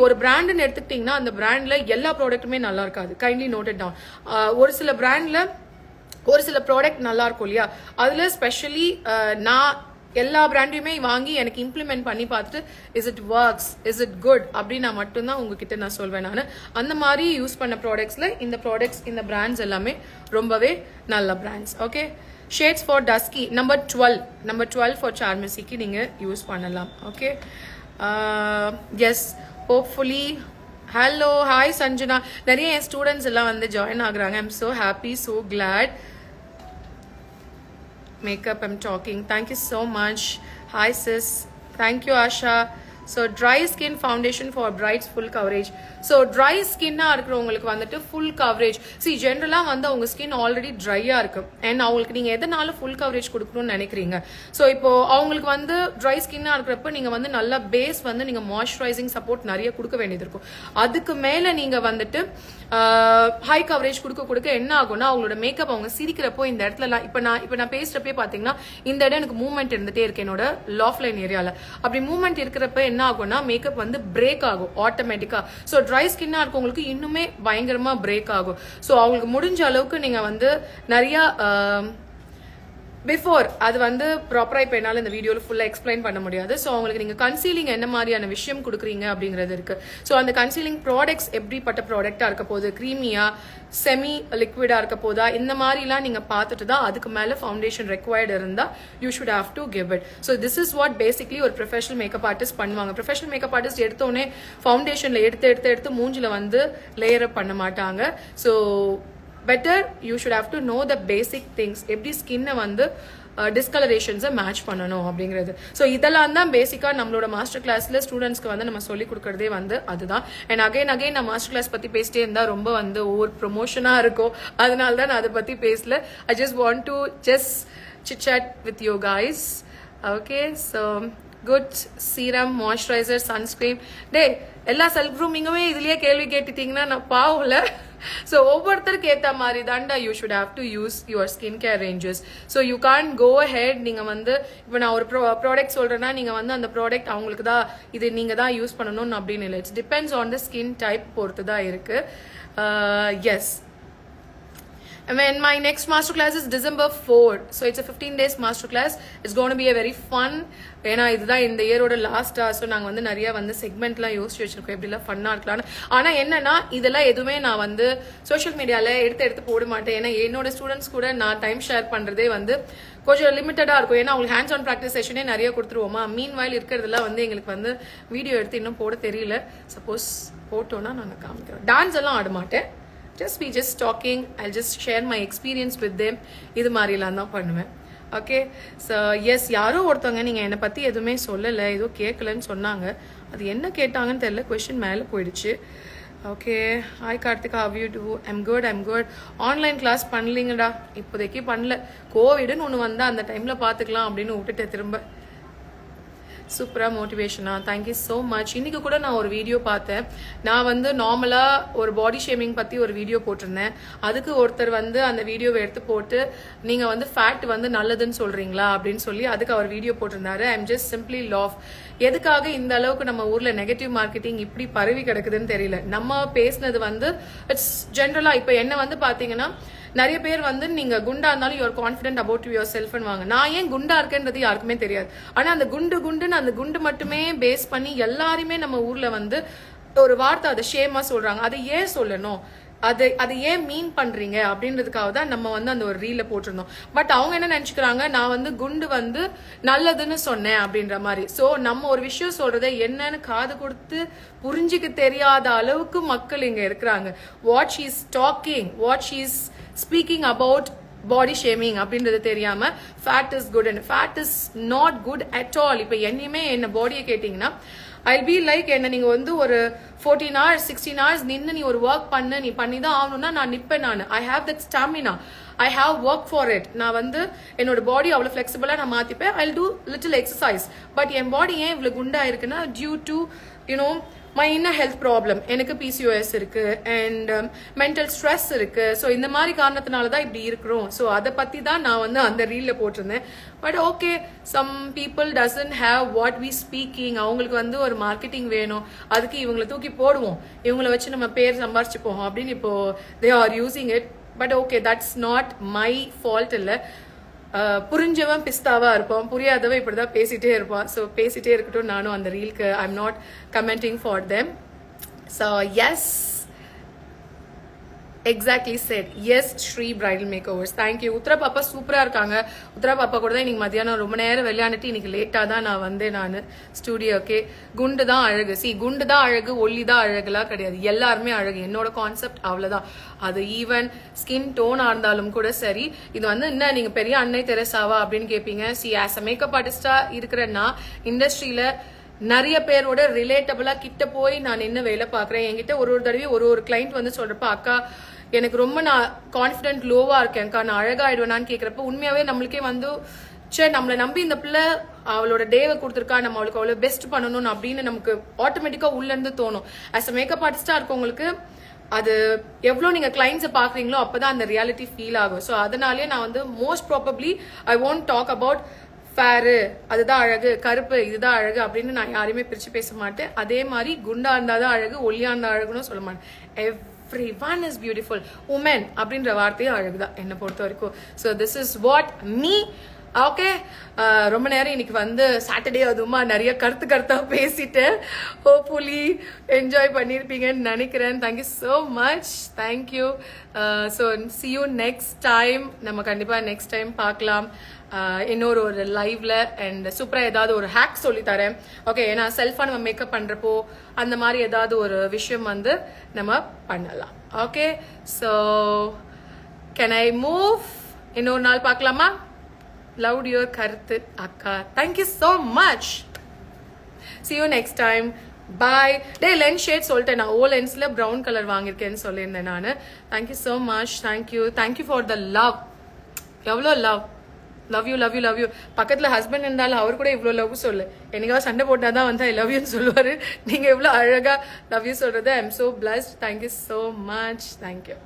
ஒரு பிராண்ட்னு எடுத்துக்கிட்டீங்கன்னா அந்த பிராண்ட்ல எல்லா ப்ராடக்ட்டுமே நல்லா இருக்காது. Kindly note it down. ஒரு சில பிராண்ட்ல ஒரு சில ப்ராடக்ட் நல்லா இருக்கும் இல்லையா, அதுல ஸ்பெஷலி நான் எல்லா பிராண்டையுமே வாங்கி எனக்கு இம்ப்ளிமெண்ட் பண்ணி பார்த்துட்டு is it works, is it good அப்படின்னு நான் மட்டும்தான் உங்ககிட்ட நான் சொல்வேன். நான் அந்த மாதிரி யூஸ் பண்ண ப்ராடக்ட்ஸ்ல இந்த ப்ராடக்ட்ஸ், இந்த பிராண்ட்ஸ் எல்லாமே ரொம்பவே நல்ல brands. Okay, shades for dusky number 12 for சார்மசிக்கு நீங்க யூஸ் பண்ணலாம். Okay, yes, hopefully. Hello, hi Sanjana. நிறைய என் ஸ்டூடெண்ட்ஸ் எல்லாம் வந்து ஜாயின் ஆகுறாங்க. I'm so happy, so glad. Makeup I'm talking. Thank you so much. Hi sis. Thank you Asha. So dry skin foundation for brights full coverage. So dry skin ah irukravungalukku vandu full coverage. See generally vanda unga skin already dry ah irukku and avangalukku neenga edanaala full coverage kudukronu nenikringa. So ipo avangalukku vandu dry skin ah irukrappa neenga vandu nalla base vandu neenga moisturizing support nariya kudukka vendiyadu irukum. adukku mela neenga vandu high coverage kudukka enna aguna avங்களோட makeup அவங்க சிரிக்கிறப்போ இந்த இடத்துல இப்ப நான் பேசுறப்பே பாத்தீங்கன்னா இந்த இடம் எனக்கு மூவ்மெண்ட் இருந்துட்டே இருக்கு என்னோட லாஃப் லைன் ஏரியால. அப்படி மூவ்மெண்ட் இருக்கிறப்ப என்ன ஆகும்னா மேக்கப் வந்து பிரேக் ஆகும் ஆட்டோமேட்டிக்கா. சோ ட்ரை ஸ்கின்னா இருக்கவங்களுக்கு இன்னுமே பயங்கரமா பிரேக் ஆகும். சோ அவங்களுக்கு முடிஞ்ச அளவுக்கு நீங்க வந்து நிறைய பிஃபோர் அது வந்து ப்ராப்பரா இப்ப என்னால இந்த வீடியோல ஃபுல்லா எக்ஸ்பிளைன் பண்ண முடியாது. சோ அவங்களுக்கு நீங்க கன்சீலிங் என்ன மாதிரியான விஷயம் கொடுக்குறீங்க அப்படிங்கிறது இருக்கு. சோ அந்த கன்சீலிங் ப்ராடக்ட்ஸ் எப்படிப்பட்ட ப்ராடக்டா இருக்க போகுது, கிரீமியா செமி லிக்விடா இருக்க போதா, இந்த மாதிரிலாம் நீங்க பார்த்துட்டு தான் அதுக்கு மேல ஃபவுண்டேஷன் ரெக்வயர்டு இருந்தா you should have to give it. So this is what basically ஒரு ப்ரொஃபஷனல் மேக்கப் ஆர்டிஸ்ட் பண்ணுவாங்க. ப்ரொஃபஷனல் மேக்கப் ஆர்டிஸ்ட் எடுத்தோடனே ஃபவுண்டேஷன்ல எடுத்து மூஞ்சில வந்து லேயர் பண்ண மாட்டாங்க. So better you should have to know the basic things. எப்படி ஸ்கின்னை வந்து டிஸ்கலரேஷன்ஸை மேட்ச் பண்ணணும் அப்படிங்கிறது. ஸோ இதெல்லாம் தான் பேசிக்கா நம்மளோட மாஸ்டர் கிளாஸ்ல ஸ்டூடெண்ட்ஸ்க்கு வந்து நம்ம சொல்லி கொடுக்கறதே வந்து அதுதான். அண்ட் அகைன் நான் மாஸ்டர் கிளாஸ் பத்தி பேசிட்டே இருந்தா ரொம்ப வந்து ஒவ்வொரு ப்ரொமோஷனா இருக்கும். அதனால தான் நான் அதை பத்தி பேசல. I just want to just chit chat with you guys. Okay, so good serum, moisturizer, sunscreen. டே எல்லா செல்ஃப் க்ரூமிங்குமே இதுலயே கேள்வி கேட்டுட்டீங்கன்னா நான் பாவல. So ஒவ்வொருத்தருக்கு ஏத்த மாதிரி தான்டா you should have to use your skincare ranges. So you can't go ahead நீங்க வந்து இப்போ நான் ஒரு ப்ராடக்ட் சொல்றேன்னா நீங்க வந்து அந்த ப்ராடக்ட் அவங்களுக்கு தான் இது நீங்க தான் யூஸ் பண்ணணும்னு அப்படின்னு இல்லை. It's depends on the skin type பொறுத்து தான் இருக்கு. Yes, and then my next master class is December 4th. So it's a 15 days master class. It's going to be a very fun. ஏன்னா இதுதான் இந்த இயரோட லாஸ்டா. ஸோ நாங்கள் வந்து நிறைய வந்து செக்மெண்ட்லாம் யோசிச்சு வச்சிருக்கோம் எப்படிலாம் ஃபன்னா இருக்கலாம்னு. ஆனால் என்னன்னா இதெல்லாம் எதுவுமே நான் வந்து சோஷியல் மீடியால எடுத்து போட மாட்டேன். ஏன்னா என்னோட ஸ்டூடெண்ட்ஸ் கூட நான் டைம் ஷேர் பண்றதே வந்து கொஞ்சம் லிமிட்டடா இருக்கும். ஏன்னா அவங்களுக்கு ஹேண்ட்ஸ் ஆன் ப்ராக்டிஸ் செஷனே நிறைய கொடுத்துருவோமா. மீன் வாயில் இருக்கிறதுலாம் வந்து எங்களுக்கு வந்து வீடியோ எடுத்து இன்னும் போட தெரியல. சப்போஸ் போட்டோன்னா நாங்கள் காமிக்கிறோம். டான்ஸ் எல்லாம் ஆட மாட்டேன். just talking. I'll just share my experience with them. இது மாதிரிலாம் தான் பண்ணுவேன். ஓகே, ஸோ எஸ், யாரோ ஒருத்தவங்க நீங்க என்னை பத்தி எதுவுமே சொல்லலை, ஏதோ கேட்கலன்னு சொன்னாங்க. அது என்ன கேட்டாங்கன்னு தெரியல, கொஸ்டின் மேலே போயிடுச்சு. Okay, hi Karthika, how you do? I'm good. Online class பண்ணலீங்கடா, இப்போதைக்கு பண்ணல. கோவிடுன்னு ஒன்று வந்தா அந்த டைம்ல பாத்துக்கலாம் அப்படின்னு விட்டுட்டு திரும்ப. சூப்பரா மோட்டிவேஷனா, தேங்க்யூ ஸோ மச். இன்னைக்கு கூட நான் ஒரு வீடியோ பார்த்தேன். நான் வந்து நார்மலா ஒரு பாடி ஷேமிங் பத்தி ஒரு வீடியோ போட்டிருந்தேன். அதுக்கு ஒருத்தர் வந்து அந்த வீடியோவை எடுத்து போட்டு நீங்க வந்து ஃபேட் வந்து நல்லதுன்னு சொல்றீங்களா அப்படின்னு சொல்லி அதுக்கு அவர் வீடியோ போட்டிருந்தாரு. I am just simply laugh. எதுக்காக இந்த அளவுக்கு நம்ம ஊர்ல நெகட்டிவ் மார்க்கெட்டிங் இப்படி பரவி கிடக்குதுன்னு தெரியல. நம்ம பேசினது வந்து இட்ஸ் ஜென்ரலா. இப்ப என்ன வந்து பாத்தீங்கன்னா நிறைய பேர் வந்து நீங்க குண்டா இருந்தாலும் you're confident about yourself வாங்க. நான் ஏன் குண்டா இருக்கேன்றது யாருக்குமே தெரியாது. ஆனா அந்த குண்டுன்னு அந்த குண்டு மட்டுமே பேஸ் பண்ணி எல்லாருமே நம்ம ஊர்ல வந்து ஒரு வார்த்தை அதை ஷேமா சொல்றாங்க. அதை ஏன் சொல்லணும், அதை ஏன் மீன் பண்றீங்க அப்படின்றதுக்காக தான் நம்ம வந்து அந்த ஒரு ரீல போட்டிருந்தோம். பட் அவங்க என்ன நினைச்சுக்கிறாங்க, நான் வந்து குண்டு வந்து நல்லதுன்னு சொன்னேன் அப்படின்ற மாதிரி. சோ நம்ம ஒரு விஷயம் சொல்றதை என்னன்னு காது கொடுத்து புரிஞ்சுக்க தெரியாத அளவுக்கு மக்கள் இங்க இருக்கிறாங்க. What she is talking, what she is speaking about body shaming அப்படின்றது தெரியாம fat is good and fat is not good at all. இப்ப என்னையுமே என்ன பாடியை கேட்டீங்கன்னா I'll be like என்ன நீங்க வந்து ஒரு 14 hours 16 hours நின்று நீ ஒரு ஒர்க் பண்ண நீ பண்ணி தான் ஆகணும்னா நான் நிப்பேன். நான் I have that stamina, I have work for it. நான் வந்து என்னோட பாடி அவ்வளவு ஃபிளெக்சிபிளா நான் மாத்திப்பேன். I'll do little exercise. But என் பாடி ஏன் இவ்வளவு குண்டா இருக்குன்னா due to you know my inner health problem. எனக்கு PCOS இருக்கு and mental stress இருக்கு. ஸோ இந்த மாதிரி காரணத்தினால தான் இப்படி இருக்கிறோம். ஸோ அதை பத்தி தான் நான் வந்து அந்த ரீல்ல போட்டிருந்தேன். But okay, some people doesn't have what we speaking. அவங்களுக்கு வந்து ஒரு மார்க்கெட்டிங் வேணும், அதுக்கு இவங்களை தூக்கி போடுவோம், இவங்களை வச்சு நம்ம பேர் சம்பாரிச்சுப்போம் அப்படின்னு இப்போ they are using it. But okay, that's not my fault. இல்லை, புரிஞ்சவன் பிஸ்தாவா இருப்பான், புரியாதவன் இப்படிதான் பேசிட்டே இருப்பான். ஸோ பேசிட்டே இருக்கட்டும், நானும் அந்த ரீலுக்கு I am not commenting for them. So yes, exactly said yes Shri Bridal Makeovers. Thank you. Uthra பாப்பா சூப்பரா இருக்காங்க. உத்ரா பாப்பா கூட தான் இன்னைக்கு மதியானம் ரொம்ப நேரம் விளையாண்டுட்டு இன்னைக்கு லேட்டா தான் நான் வந்தேன் நான் ஸ்டுடியோக்கே. குண்டு தான் அழகு, குண்டு தான் அழகு, ஒல்லி தான் அழகுலாம் கிடையாது, எல்லாருமே அழகு. என்னோட கான்செப்ட் அவ்வளவுதான். அது ஈவன் ஸ்கின் டோனா இருந்தாலும் கூட சரி. இது வந்து என்ன நீங்க பெரிய அன்னை தெரசாவா அப்படின்னு கேட்பீங்க. ஆஸ் அ மேக்கப் ஆர்டிஸ்டா இருக்கிறேன்னா இண்டஸ்ட்ரியில நிறைய பேரோட ரிலேட்டபிளா கிட்ட போய் நான் என்ன வேலை பாக்குறேன். என்கிட்ட ஒரு தடவை ஒரு கிளைண்ட் வந்து சொல்றப்ப, அக்கா எனக்கு ரொம்ப நான் கான்ஃபிடென்ட் லோவா இருக்கேன்க்கா, நான் அழகாயிடுவேனான்னு கேட்கறப்ப உண்மையாவே நம்மளுக்கே வந்து சரி நம்மளை நம்பி இந்த பிள்ளை அவளோட டேவை கொடுத்துருக்கா, நம்ம அவளுக்கு அவ்வளவு பெஸ்ட் பண்ணணும் அப்படின்னு நமக்கு ஆட்டோமேட்டிக்கா உள்ள இருந்து தோணும். ஆஸ் அ மேக்கப் ஆர்டிஸ்டா இருக்கவங்களுக்கு அது எவ்வளவு நீங்க கிளைண்ட்ஸை பாக்குறீங்களோ அப்பதான் அந்த ரியாலிட்டி ஃபீல் ஆகும். ஸோ அதனாலே நான் வந்து most probably I won't talk about fair அதுதான் அழகு, கருப்பு இதுதான் அழகு அப்படின்னு நான் யாரையுமே பிரிச்சு பேச மாட்டேன். அதே மாதிரி குண்டா இருந்தாதான் அழகு, ஒல்லியா இருந்தா அழகுன்னு சொல்ல மாட்டேன். Everyone is beautiful. Women அப்படின்ற வார்த்தையே அழகுதான் என்னை பொறுத்த வரைக்கும். So this is what me. Okay, ரொம்ப நேரம் இன்னைக்கு வந்து சாட்டர்டே அதுமா நிறைய கருத்தா பேசிட்டு ஹோப்ஃபுல்லி என்ஜாய் பண்ணிருப்பீங்கன்னு நினைக்கிறேன். Thank you so much. Thank you. So see you next time. நம்ம கண்டிப்பா நெக்ஸ்ட் டைம் பார்க்கலாம் இன்னொரு ஒரு லைவ்ல. அண்ட் சூப்பரா ஏதாவது ஒரு ஹேக் சொல்லி தரேன். ஓகே, ஏன்னா செல்ஃபா நம்ம மேக்கப் பண்றப்போ அந்த மாதிரி ஏதாவது ஒரு விஷயம் வந்து நம்ம பண்ணலாம். Okay, so can I move? இன்னொரு நாள் பார்க்கலாமா? Loved your கருத்து அக்கா. Thank you so much. See you next time. Bye. Day lens shade சொல்லிட்டேன் நான். ஓ லென்ஸ்ல ப்ரௌன் கலர் வாங்கியிருக்கேன்னு சொல்லியிருந்தேன் நான். Thank you so much. Thank you. Thank you for the love. எவ்வளோ love. Love you love you love you. பக்கத்துல husband இருந்தாலும் அவர் கூட இவ்வளோ love சொல்லு. என்னைக்காவது சண்டை போட்டாதான் வந்து ஐ லவ் யூன்னு சொல்லுவாரு. நீங்க இவ்வளோ அழகா லவ் யூ சொல்றது I am so blessed. Thank you so much. Thank you.